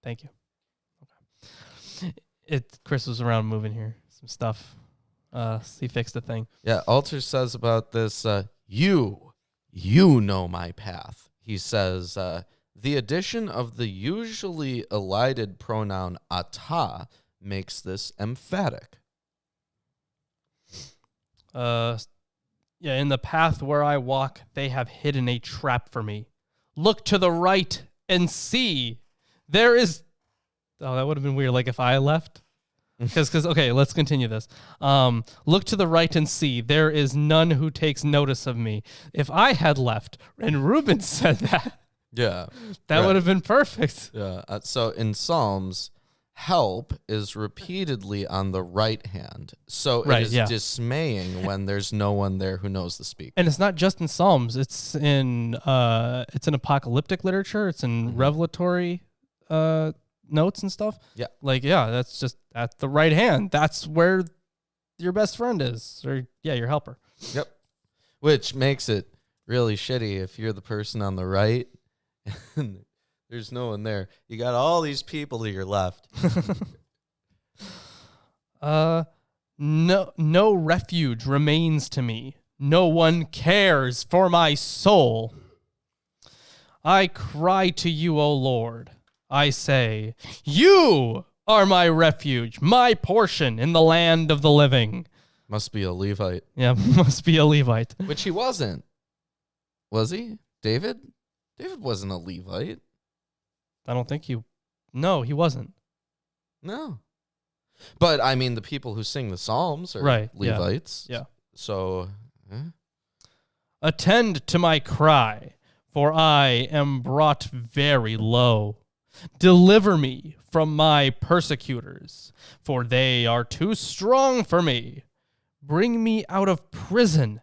Thank you. Okay. Chris was around moving here. Some stuff. He fixed the thing. Yeah, Alter says about this, you know my path. He says, the addition of the usually elided pronoun ata makes this emphatic. In the path where I walk, they have hidden a trap for me. Look to the right and see. There is... Oh, that would have been weird, like if I left. Okay, let's continue this. Look to the right and see. There is none who takes notice of me. If I had left, and Reuben said that, Yeah. that would have been perfect. Yeah. So in Psalms, help is repeatedly on the right hand. So it is dismaying when there's no one there who knows the speak. And it's not just in Psalms. It's in apocalyptic literature. It's in revelatory notes and stuff. Yeah. That's just at the right hand. That's where your best friend is, or your helper. Yep. Which makes it really shitty if you're the person on the right and there's no one there. You got all these people to your left. No refuge remains to me. No one cares for my soul. I cry to you, O Lord. I say, you are my refuge, my portion in the land of the living. Must be a Levite. Yeah, must be a Levite. Which he wasn't. Was he? David? David wasn't a Levite. I don't think No, he wasn't. No. But, I mean, the people who sing the Psalms are Right, yeah. Levites. Yeah. So, Attend to my cry, for I am brought very low. Deliver me from my persecutors, for they are too strong for me. Bring me out of prison,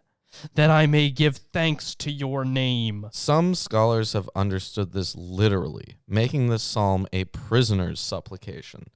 that I may give thanks to your name. some scholars have understood this literally, making this psalm a prisoner's supplication.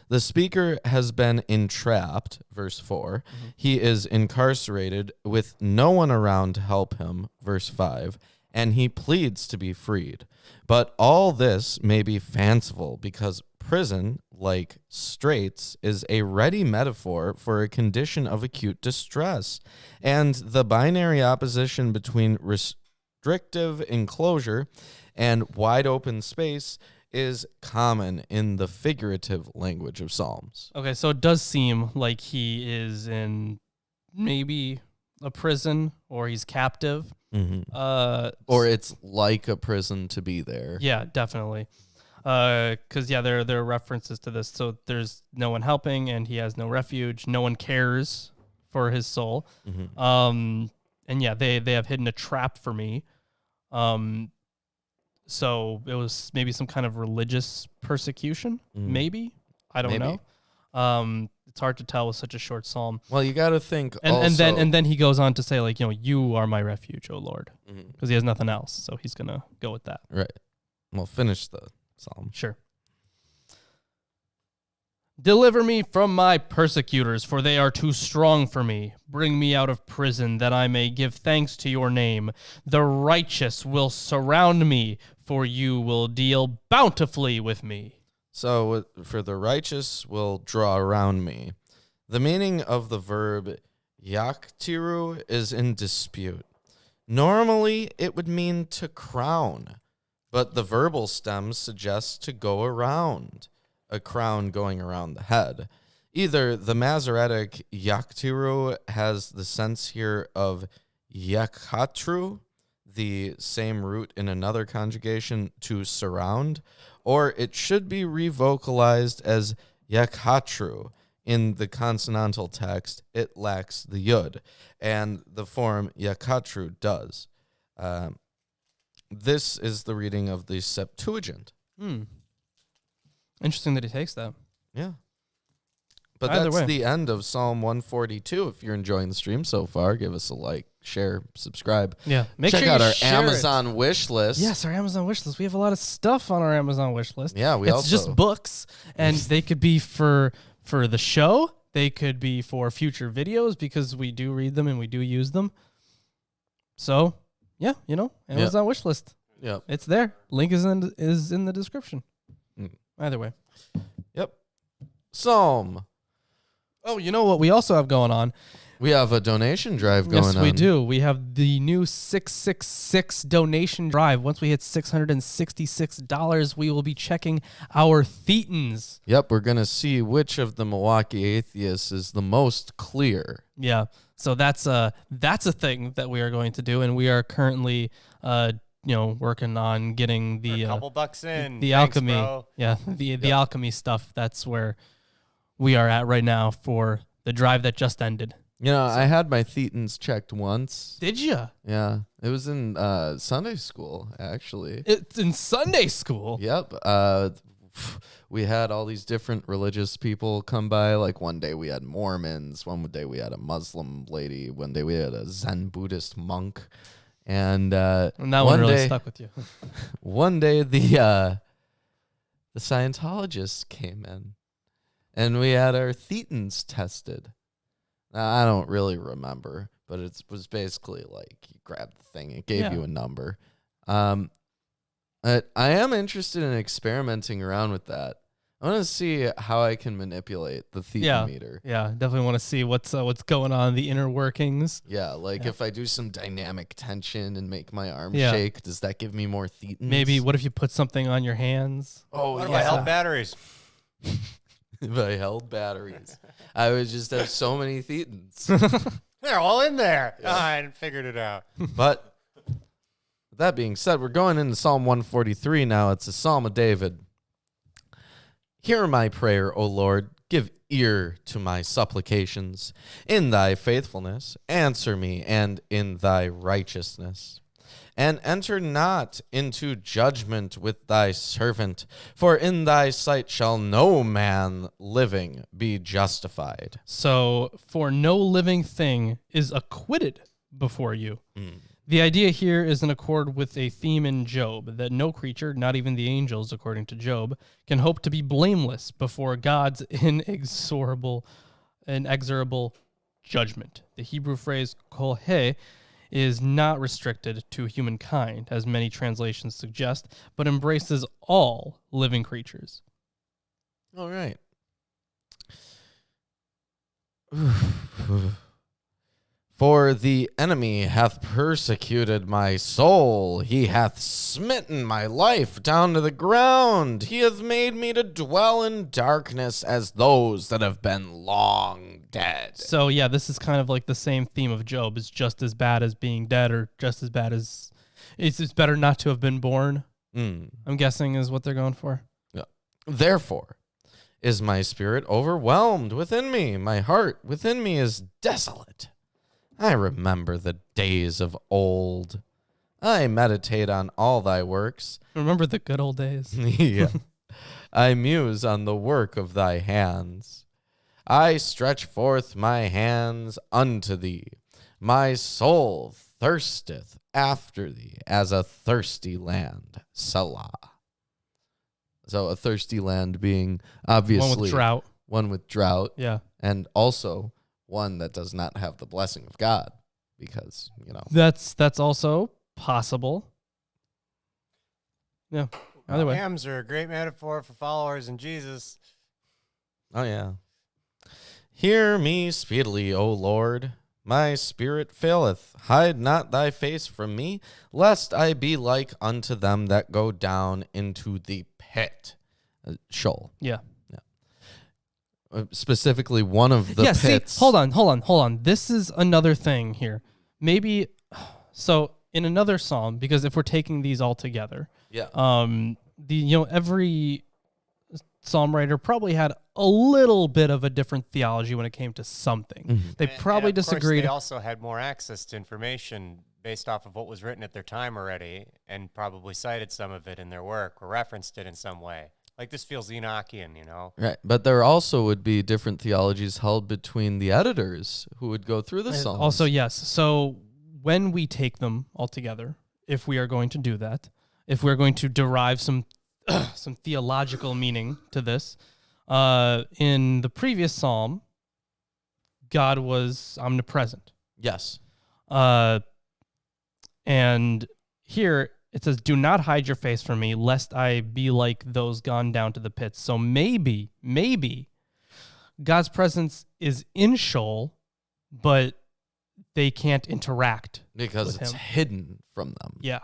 The speaker has been entrapped, verse 4. He is incarcerated with no one around to help him, verse 5. And he pleads to be freed. But all this may be fanciful because prison, like straits, is a ready metaphor for a condition of acute distress. And the binary opposition between restrictive enclosure and wide open space is common in the figurative language of Psalms. Okay, so it does seem like he is in maybe a prison or he's captive. Or it's like a prison to be there. Yeah, definitely. Because there are references to this. So there's no one helping, and he has no refuge. No one cares for his soul. And yeah, they have hidden a trap for me. So it was maybe some kind of religious persecution. Maybe, I don't know. It's hard to tell with such a short psalm. Well, you got to think And then he goes on to say, like, you are my refuge, O Lord, because he has nothing else. So he's gonna go with that. Right. Well, finish the psalm. Sure. Deliver me from my persecutors, for they are too strong for me. Bring me out of prison, that I may give thanks to your name. The righteous will surround me, for you will deal bountifully with me. So, for the righteous will draw around me. The meaning of the verb yaktiru is in dispute. Normally, it would mean to crown, but the verbal stem suggests to go around, a crown going around the head. Either the Masoretic yaktiru has the sense here of yakatru, the same root in another conjugation, to surround, or it should be revocalized as yakatru. In the consonantal text, it lacks the yud, and the form yakatru does. This is the reading of the Septuagint. Interesting that he takes that. Yeah. But Either that's way. the end of Psalm 142. If you're enjoying the stream so far, give us a like, share, subscribe. Yeah. Make Check sure out you our share Amazon wish list. It. Yes, our Amazon wish list. We have a lot of stuff on our Amazon wish list. Yeah, we it's also just books, and they could be for the show. They could be for future videos because we do read them and we do use them. So, yeah, Amazon wish list. Yep. It's there. Link is in the description. Either way. Yep. Psalm. Oh, you know what we also have going on? We have a donation drive going on. Yes, we do. We have the new 666 donation drive. Once we hit $666, we will be checking our thetans. Yep, we're going to see which of the Milwaukee Atheists is the most clear. Yeah. So that's a thing that we are going to do, and we are currently working on getting the a couple bucks in. the Thanks, alchemy. bro. Yeah, the alchemy stuff. That's where we are at right now for the drive that just ended. I had my thetans checked once. Did you? Yeah, it was in Sunday school, actually. It's in Sunday school. Yep. We had all these different religious people come by. Like one day we had Mormons. One day we had a Muslim lady. One day we had a Zen Buddhist monk. And that one really stuck with you. One day the Scientologists came in, and we had our thetans tested. Now, I don't really remember, but it was basically like you grabbed the thing, it gave you a number. I am interested in experimenting around with that. I want to see how I can manipulate the thetan meter. Yeah, definitely want to see what's going on, the inner workings. Yeah, like if I do some dynamic tension and make my arm shake, does that give me more thetans? Maybe what if you put something on your hands? Oh, What if I held batteries? If I held batteries, I would just have so many thetans. They're all in there. Yeah. I figured it out. But with that being said, we're going into Psalm 143 now. It's a Psalm of David. Hear my prayer, O Lord. Give ear to my supplications. In thy faithfulness, answer me, and in thy righteousness. And enter not into judgment with thy servant, for in thy sight shall no man living be justified. So, for no living thing is acquitted before you. The idea here is in accord with a theme in Job, that no creature, not even the angels, according to Job, can hope to be blameless before God's inexorable judgment. The Hebrew phrase kol he is not restricted to humankind, as many translations suggest, but embraces all living creatures. All right. For the enemy hath persecuted my soul. He hath smitten my life down to the ground. He hath made me to dwell in darkness as those that have been long dead. So, yeah, this is kind of like the same theme of Job. It's just as bad as being dead, or just as bad as... It's better not to have been born, I'm guessing is what they're going for. Yeah. Therefore is my spirit overwhelmed within me. My heart within me is desolate. I remember the days of old. I meditate on all thy works. Remember the good old days. Yeah. I muse on the work of thy hands. I stretch forth my hands unto thee. My soul thirsteth after thee as a thirsty land. Selah. So a thirsty land being obviously One with drought. One with drought. Yeah. And also one that does not have the blessing of God, because, That's also possible. Yeah. Either way. Hymns are a great metaphor for followers in Jesus. Oh, yeah. Hear me speedily, O Lord. My spirit faileth. Hide not thy face from me, lest I be like unto them that go down into the pit. Sheol. Yeah. Specifically, one of the pits. See, hold on. This is another thing here. Maybe, so in another psalm, because if we're taking these all together, every psalm writer probably had a little bit of a different theology when it came to something. They probably disagreed. They also had more access to information based off of what was written at their time already, and probably cited some of it in their work or referenced it in some way. Like, this feels Enochian, Right. But there also would be different theologies held between the editors who would go through the Psalms. Also, yes. So when we take them all together, if we are going to do that, if we're going to derive some theological meaning to this, in the previous psalm, God was omnipresent. Yes. And here it says, do not hide your face from me, lest I be like those gone down to the pits. So maybe God's presence is in Sheol, but they can't interact because it's hidden from them. Yeah.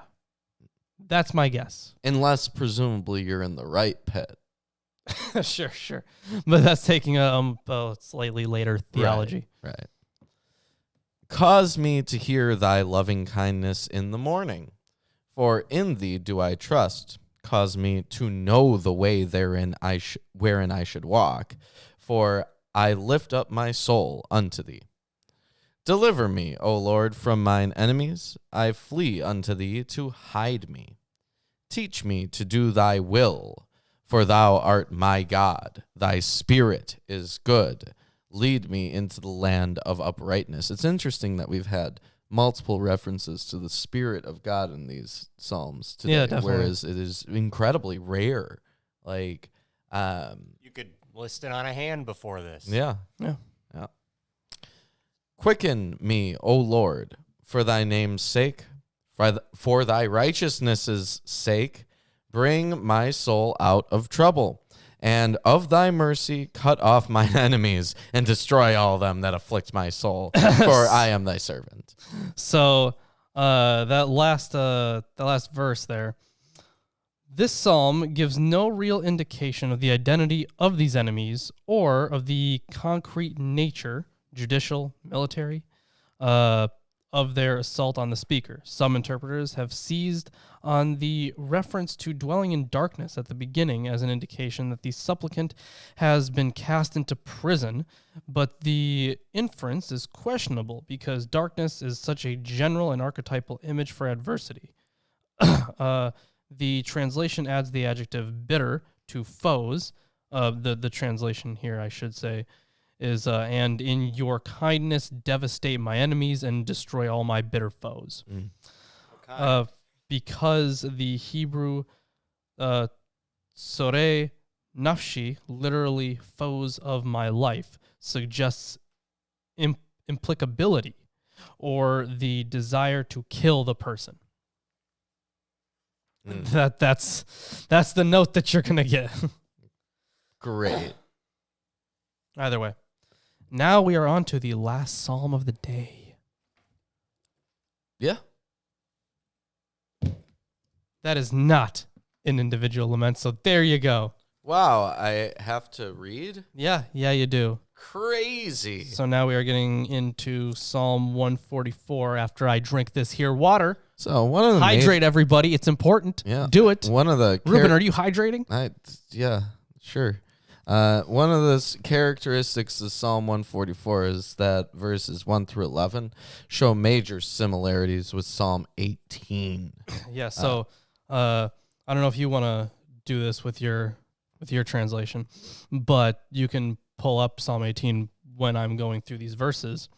That's my guess. Unless, presumably, you're in the right pit. Sure. But that's taking a slightly later theology. Right. Cause me to hear thy loving kindness in the morning. For in thee do I trust. Cause me to know the way therein wherein I should walk. For I lift up my soul unto thee. Deliver me, O Lord, from mine enemies. I flee unto thee to hide me. Teach me to do thy will, for thou art my God. Thy spirit is good. Lead me into the land of uprightness. It's interesting that we've had multiple references to the Spirit of God in these Psalms today, yeah, definitely. Whereas it is incredibly rare. Like, you could list it on a hand before this. Yeah. Quicken me, O Lord, for thy name's sake, for thy righteousness' sake. bring my soul out of trouble, and of thy mercy cut off mine enemies, and destroy all them that afflict my soul, for I am thy servant. So that last verse there. This psalm gives no real indication of the identity of these enemies or of the concrete nature, judicial, military, of their assault on the speaker. Some interpreters have seized on the reference to dwelling in darkness at the beginning as an indication that the supplicant has been cast into prison, but the inference is questionable because darkness is such a general and archetypal image for adversity. The translation adds the adjective bitter to foes. The translation here, I should say, is and in your kindness devastate my enemies and destroy all my bitter foes. Because the Hebrew sore nafshi, literally foes of my life, suggests implicability or the desire to kill the person. That's the note that you're gonna get. Great. Either way. Now we are on to the last psalm of the day. Yeah. That is not an individual lament, so there you go. Wow, I have to read? Yeah, you do. Crazy. So now we are getting into Psalm 144 after I drink this here water. So one of the Hydrate, everybody. It's important. Yeah. Do it. One of the Ruben, are you hydrating? Yeah, sure. One of the characteristics of Psalm 144 is that verses 1 through 11 show major similarities with Psalm 18. Yeah, so I don't know if you want to do this with your translation, but you can pull up Psalm 18 when I'm going through these verses.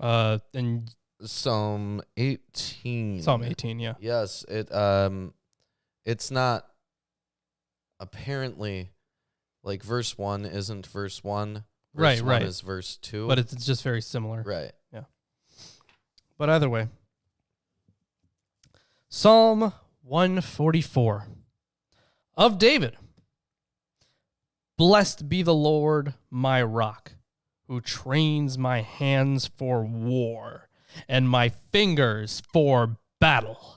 And Psalm 18. Psalm 18, yeah. Yes, it's not apparently like verse 1 isn't verse 1. Verse Right. 1 is verse 2. But it's just very similar. Right. Yeah. But either way. Psalm 144 of David. Blessed be the Lord, my rock, who trains my hands for war and my fingers for battle.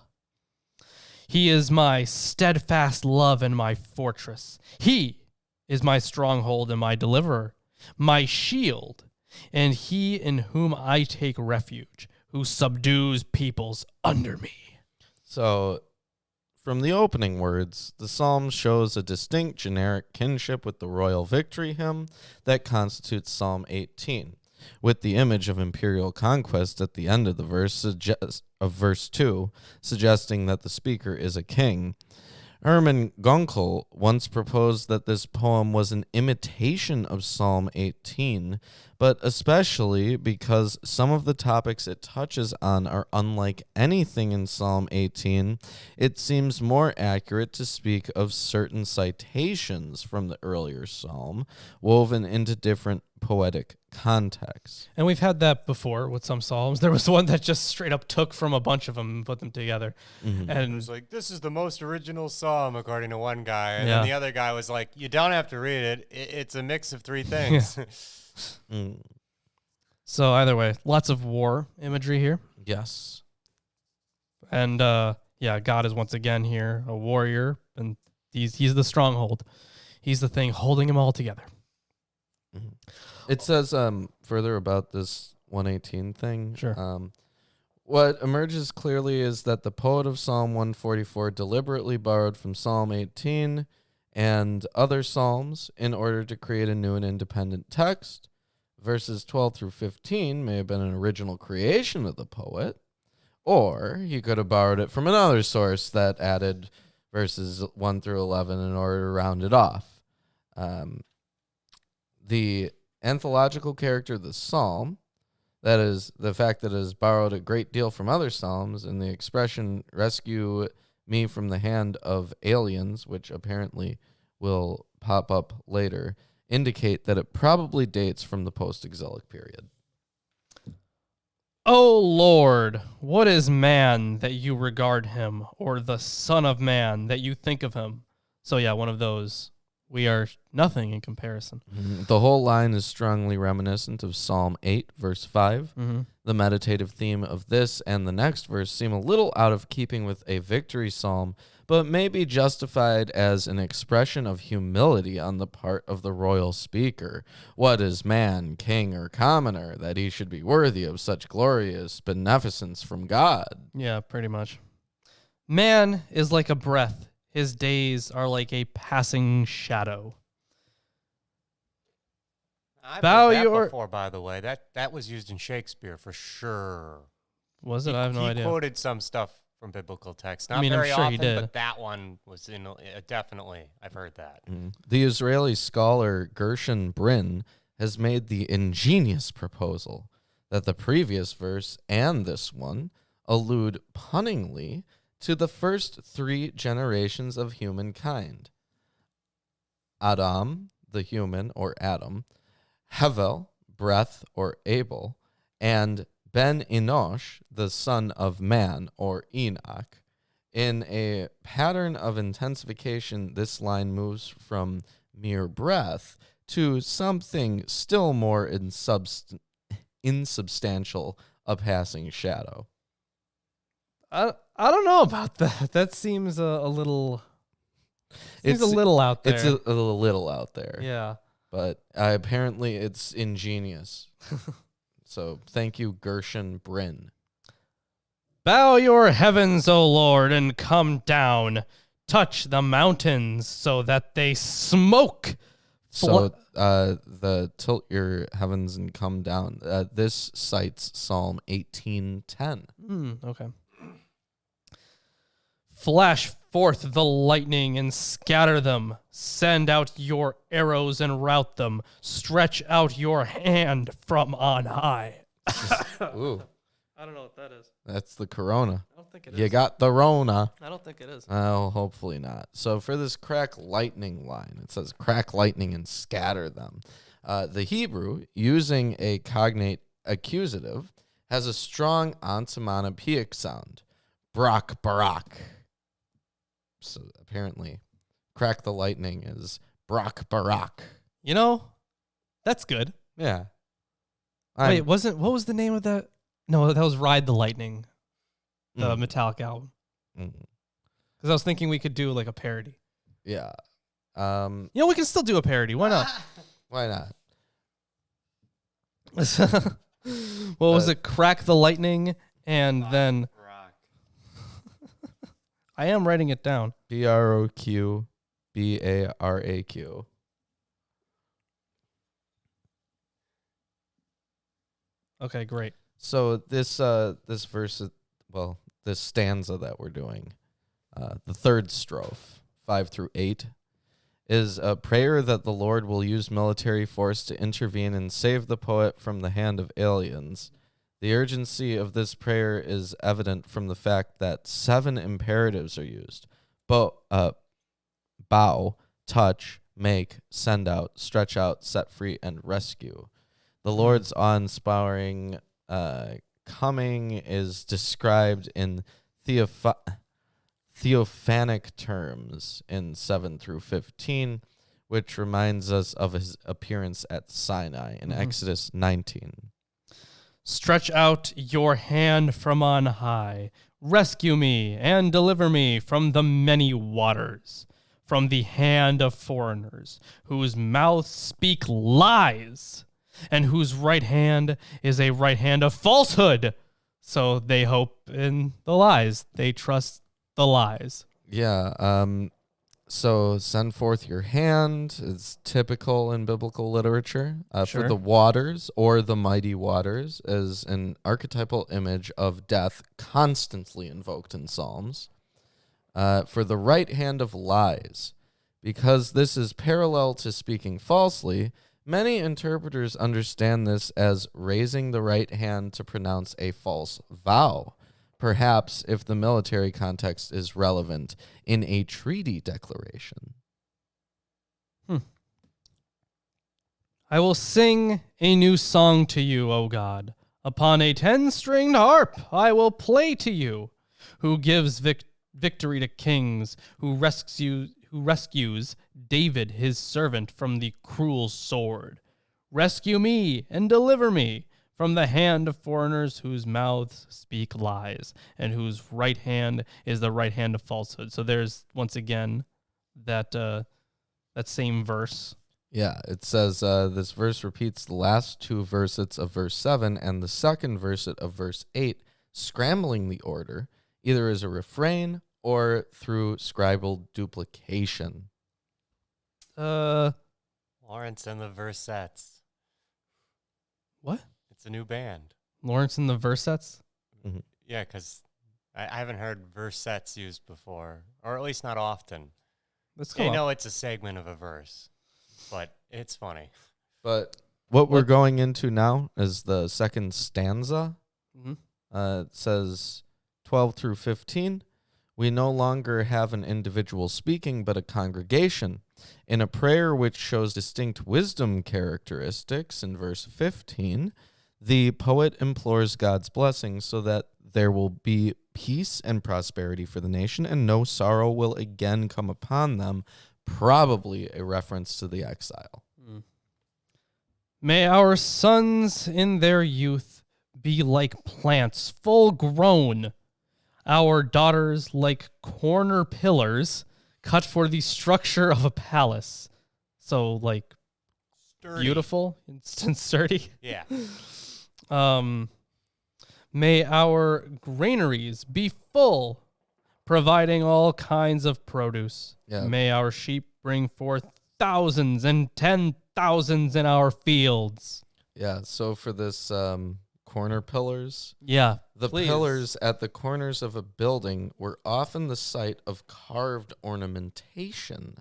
He is my steadfast love and my fortress. He is my stronghold and my deliverer, my shield, and he in whom I take refuge, who subdues peoples under me. So, from the opening words, the psalm shows a distinct generic kinship with the royal victory hymn that constitutes Psalm 18, with the image of imperial conquest at the end of the verse 2, suggesting that the speaker is a king. Hermann Gonkel once proposed that this poem was an imitation of Psalm 18, but especially because some of the topics it touches on are unlike anything in Psalm 18, it seems more accurate to speak of certain citations from the earlier psalm woven into different poetic contexts. And we've had that before with some psalms. There was one that just straight up took from a bunch of them and put them together. Mm-hmm. And It was like, this is the most original psalm, according to one guy. And Yeah. then the other guy was like, you don't have to read it. It's a mix of three things. so either way, lots of war imagery here. Yes. And God is once again here, a warrior, and he's the stronghold. He's the thing holding them all together. It says further about this 118 thing. Sure. What emerges clearly is that the poet of Psalm 144 deliberately borrowed from Psalm 18 and other psalms in order to create a new and independent text. Verses 12 through 15 may have been an original creation of the poet, or he could have borrowed it from another source that added verses 1 through 11 in order to round it off. The anthological character of the psalm, that is, the fact that it is borrowed a great deal from other psalms, and the expression, rescue me from the hand of aliens, which apparently will pop up later, indicate that it probably dates from the post-exilic period. O Lord, what is man that you regard him, or the son of man that you think of him? So yeah, one of those. We are nothing in comparison. The whole line is strongly reminiscent of Psalm 8, verse 5. Mm-hmm. The meditative theme of this and the next verse seem a little out of keeping with a victory psalm, but may be justified as an expression of humility on the part of the royal speaker. What is man, king, or commoner, that he should be worthy of such glorious beneficence from God? Yeah, pretty much. Man is like a breath. His days are like a passing shadow. I've Bow heard that your- before, by the way. That was used in Shakespeare for sure. Was it? I have no he idea. quoted some stuff from biblical text. Not mean, I'm very sure he often, did. but that one was in definitely. I've heard that. The Israeli scholar Gershon Brin has made the ingenious proposal that the previous verse and this one allude punningly to the first 3 generations of humankind: Adam, the human, or Adam; Hevel, breath, or Abel; and Ben Enosh, the son of man, or Enoch. In a pattern of intensification, this line moves from mere breath to something still more insubstantial, a passing shadow. I don't know about that. That seems a little. Seems a little out there. It's a little out there. Yeah. But apparently it's ingenious. So thank you, Gershon Brin. Bow your heavens, O Lord, and come down. Touch the mountains so that they smoke. So the tilt your heavens and come down. This cites Psalm 18:10. Okay. Flash forth the lightning and scatter them. Send out your arrows and rout them. Stretch out your hand from on high. Ooh, I don't know what that is. that's the corona. I don't think it You got the Rona. I don't think it is. Oh, hopefully not. So for this crack lightning line, it says crack lightning and scatter them. The Hebrew, using a cognate accusative, has a strong onomatopoeic sound. Brak barak. So apparently, crack the lightning is brak barak. You know, that's good. Yeah. Wait, what was the name of that? No, that was Ride the Lightning, the Mm. Metallic album. Mm. Because I was thinking we could do like a parody. Yeah. You know, we can still do a parody. Why not? Why not? What was it? Crack the lightning, and then I am writing it down. BROQ BARAQ. Okay, great. So this verse, this stanza that we're doing, the third strophe, 5 through 8, is a prayer that the Lord will use military force to intervene and save the poet from the hand of aliens. The urgency of this prayer is evident from the fact that 7 imperatives are used: bow, touch, make, send out, stretch out, set free, and rescue. The Lord's awe-inspiring coming is described in theophanic terms in 7 through 15, which reminds us of his appearance at Sinai in Exodus 19. Stretch out your hand from on high. Rescue me and deliver me from the many waters, from the hand of foreigners, whose mouths speak lies, and whose right hand is a right hand of falsehood. So they hope in the lies. They trust the lies. Yeah, so send forth your hand is typical in biblical literature. Sure. For the waters or the mighty waters is an archetypal image of death constantly invoked in Psalms. For the right hand of lies, because this is parallel to speaking falsely, many interpreters understand this as raising the right hand to pronounce a false vow. Perhaps, if the military context is relevant, in a treaty declaration. I will sing a new song to you, O God, Upon a 10-stringed harp I will play to you, who gives victory to kings, who rescues David his servant from the cruel sword. Rescue me and deliver me from the hand of foreigners whose mouths speak lies, and whose right hand is the right hand of falsehood. So there's once again that same verse. Yeah, it says this verse repeats the last two versets of verse 7 and the second verset of verse 8, scrambling the order, either as a refrain or through scribal duplication. Lawrence and the Versets. What? It's a new band. Lawrence and the Versets? Mm-hmm. Yeah, because I haven't heard versets used before, or at least not often. Let's go. I know it's a segment of a verse, but it's funny. But what we're going into now is the second stanza. Mm-hmm. It says 12 through 15. We no longer have an individual speaking, but a congregation. In a prayer which shows distinct wisdom characteristics in verse 15, the poet implores God's blessing so that there will be peace and prosperity for the nation, and no sorrow will again come upon them, probably a reference to the exile. May our sons in their youth be like plants full grown, our daughters like corner pillars cut for the structure of a palace. So, like, Sturdy. beautiful and sturdy. Yeah. May our granaries be full, providing all kinds of produce. Yeah. May our sheep bring forth thousands and 10,000s in our fields. Yeah, so for this corner pillars, Yeah, the please. pillars at the corners of a building were often the site of carved ornamentation.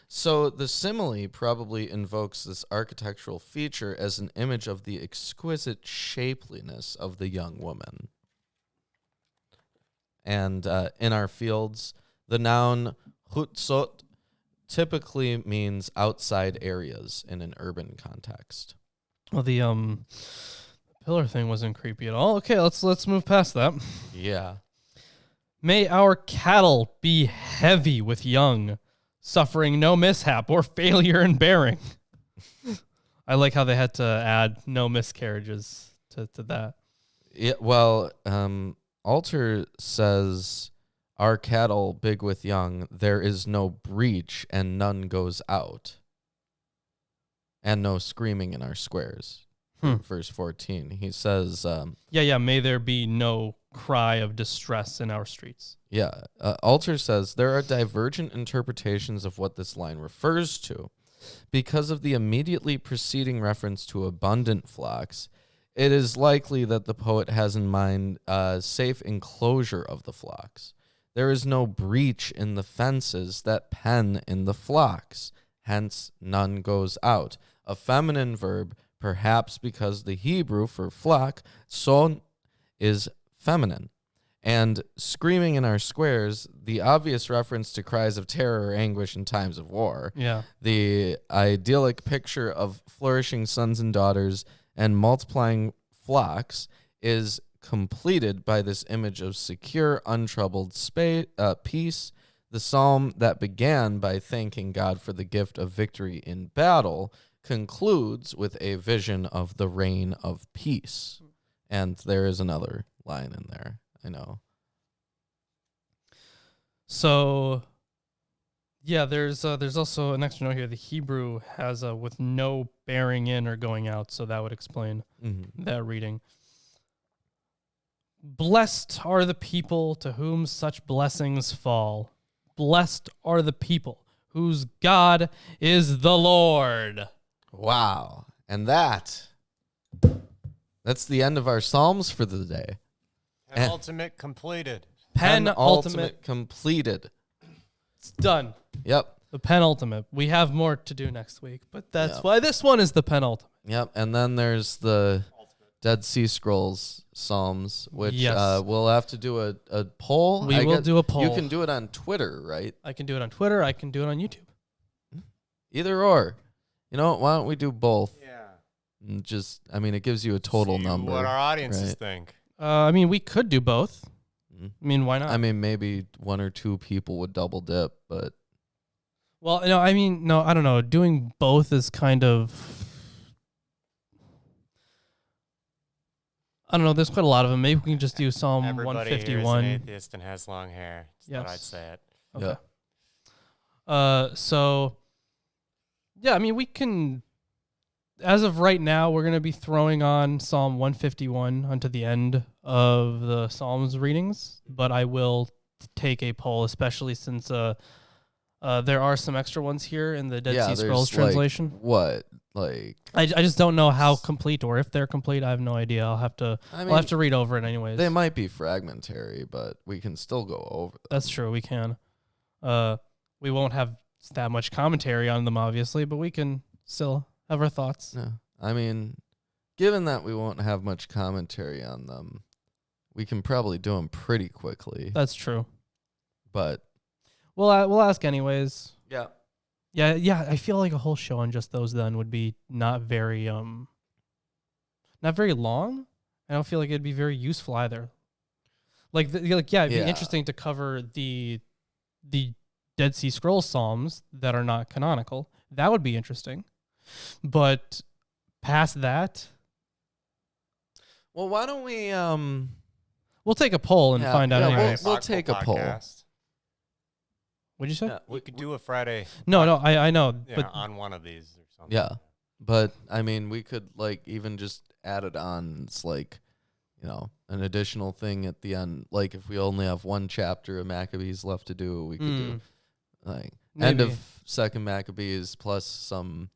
So the simile probably invokes this architectural feature as an image of the exquisite shapeliness of the young woman. And in our fields, the noun hutsot typically means outside areas in an urban context. Well, the pillar thing wasn't creepy at all. Okay, let's move past that. Yeah. May our cattle be heavy with young, suffering no mishap or failure in bearing. I like how they had to add no miscarriages to that. Yeah, well, Alter says, our cattle big with young, there is no breach and none goes out. And no screaming in our squares. Verse 14, he says... may there be no cry of distress in our streets. Yeah, Alter says, there are divergent interpretations of what this line refers to. Because of the immediately preceding reference to abundant flocks, it is likely that the poet has in mind safe enclosure of the flocks. There is no breach in the fences that pen in the flocks, hence none goes out. A feminine verb, perhaps because the Hebrew for flock, son, is feminine. And screaming in our squares, the obvious reference to cries of terror or anguish in times of war. Yeah. The idyllic picture of flourishing sons and daughters and multiplying flocks is completed by this image of secure, untroubled peace. The psalm that began by thanking God for the gift of victory in battle concludes with a vision of the reign of peace. And there is another line in there, I know. So, yeah, there's also an extra note here. The Hebrew has with no bearing in or going out, so that would explain that reading. Blessed are the people to whom such blessings fall. Blessed are the people whose God is the Lord. Wow. And that's the end of our Psalms for the day. Penultimate completed. Penultimate completed. It's done. Yep. The penultimate. We have more to do next week, but that's why this one is the penultimate. Yep. And then there's the Dead Sea Scrolls Psalms, which we'll have to do a poll. We will do a poll. You can do it on Twitter, right? I can do it on Twitter. I can do it on YouTube. Either or. You know what? Why don't we do both? Yeah. Just, I mean, it gives you a total See number. what our audiences right? think. I mean, we could do both. Mhm. I mean, why not? I mean, maybe 1 or 2 people would double dip, but Well, no, I mean, no, I don't know. Doing both is kind of, I don't know. There's quite a lot of them. Maybe we can just do Psalm Everybody here is an 151. atheist and has long hair. Just thought I'd Yes. say it. Okay. yeah. So, yeah, I mean, we can, as of right now, we're going to be throwing on Psalm 151 onto the end of the Psalms readings, but I will take a poll, especially since there are some extra ones here in the Dead Sea Scrolls there's, like, translation. what? Like, I just don't know how complete or if they're complete. I have no idea. I'll have to read over it anyways. they might be fragmentary, but we can still go over them. That's true. We can. We won't have that much commentary on them, obviously, but we can still have our thoughts. Yeah. I mean, given that we won't have much commentary on them, we can probably do them pretty quickly. That's true. But We'll ask anyways. yeah. Yeah. I feel like a whole show on just those then would be not very long. I don't feel like it'd be very useful either. It'd be interesting to cover the Dead Sea Scrolls Psalms that are not canonical. That would be interesting. But past that, Well, why don't we we'll take a poll and find out yeah, anyways. we'll take a poll. Podcast. What'd you say? Yeah, We could do a Friday No, I know. yeah, But on one of these or something. yeah. But I mean, we could like even just add it on. It's like, an additional thing at the end. Like if we only have one chapter of Maccabees left to do, we could do like end Maybe. of second Maccabees plus some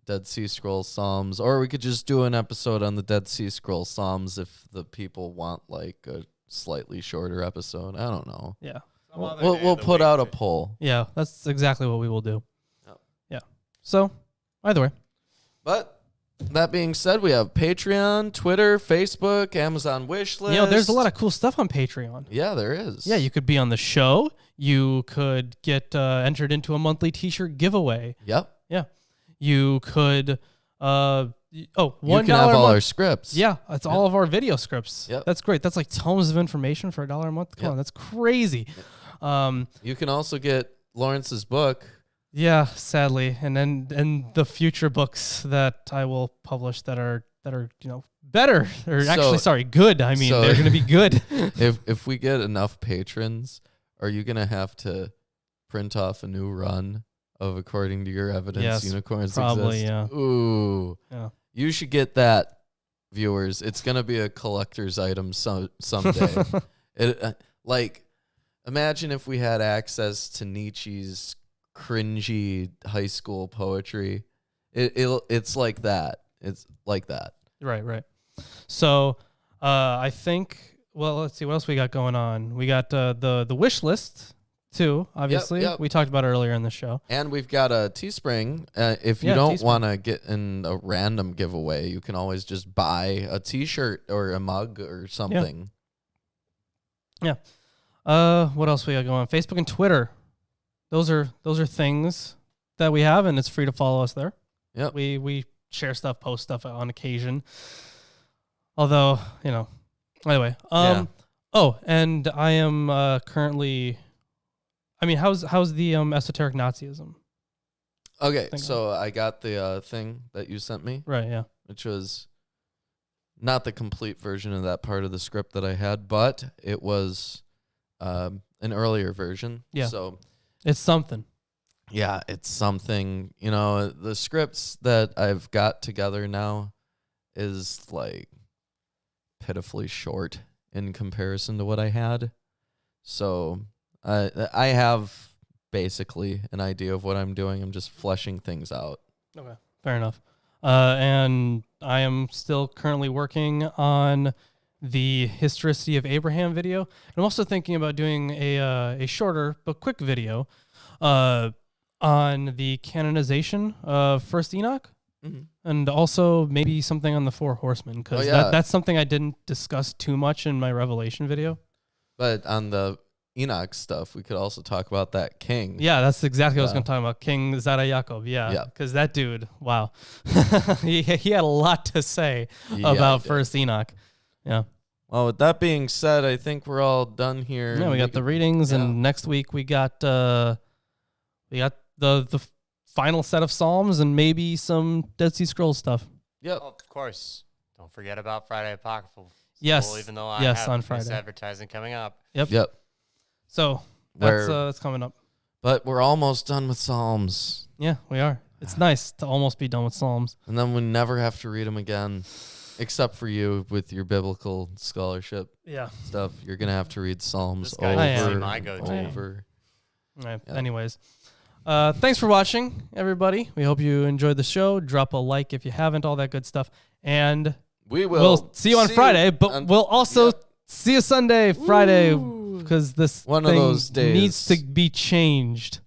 Dead Sea Scrolls Psalms, or we could just do an episode on the Dead Sea Scrolls Psalms if the people want like a slightly shorter episode. I don't know. Yeah. Some other We'll, day we'll of the put week out a to- poll. Yeah, that's exactly what we will do. Yep. Yeah. So, either way. But that being said, we have Patreon, Twitter, Facebook, Amazon wishlist. There's a lot of cool stuff on Patreon. Yeah, there is. Yeah, you could be on the show. You could get entered into a monthly T-shirt giveaway. Yep. Yeah. You could $1 You can have a all our month. scripts. Yeah, that's all of our video scripts. Yep. That's great. That's like tons of information for $1 a month. Come Yep. on, that's crazy. You can also get Lawrence's book. Yeah, sadly, and the future books that I will publish that are better or actually good. I mean, they're going to be good. If we get enough patrons, are you gonna have to print off a new run of According to Your Evidence Yes, Unicorns probably, Exist? yeah. Ooh. Yeah. You should get that, viewers. It's gonna be a collector's item someday. Imagine if we had access to Nietzsche's cringy high school poetry. It's like that. It's like that. Right. So, I think. Well, let's see what else we got going on. We got the wish list too. Obviously, Yep. we talked about it earlier in the show. And we've got a Teespring. If you Yeah, don't Teespring. want to get in a random giveaway, you can always just buy a T-shirt or a mug or something. Yeah. What else we got going on? Facebook and Twitter. Those are things that we have, and it's free to follow us there. Yep. We share stuff, post stuff on occasion. Although, anyway. Yeah. Oh, and I am currently. I mean, how's the esoteric Nazism? Okay, Thing so I got the thing that you sent me, Right. Yeah. which was not the complete version of that part of the script that I had, but it was an earlier version. Yeah. So It's something. yeah, it's something. The scripts that I've got together now is like pitifully short in comparison to what I had. So I have basically an idea of what I'm doing. I'm just fleshing things out. Okay, fair enough. And I am still currently working on the Historicity of Abraham video. I'm also thinking about doing a shorter but quick video on the canonization of First Enoch, and also maybe something on the Four Horsemen, because yeah. that's something I didn't discuss too much in my Revelation video. But on the Enoch stuff, we could also talk about that king. Yeah, that's exactly what I was going to talk about. King Zara Yaakov. Yeah. Because that dude, wow. he had a lot to say about First Enoch. Yeah. Well, with that being said, I think we're all done here. Yeah, we got the readings, and next week we got the final set of Psalms and maybe some Dead Sea Scrolls stuff. Yep. Oh, of course. Don't forget about Friday Apocryphal. Yes. Even though I have on Friday. this advertising coming up. Yep. So that's coming up. But we're almost done with Psalms. Yeah, we are. It's nice to almost be done with Psalms. And then we never have to read them again, except for you with your biblical scholarship stuff. You're going to have to read Psalms over and over. Right. Yeah. Anyways, thanks for watching, everybody. We hope you enjoyed the show. Drop a like if you haven't, all that good stuff. And we'll see you on Friday, but we'll also see you Sunday, Friday, because this one thing of those days needs to be changed.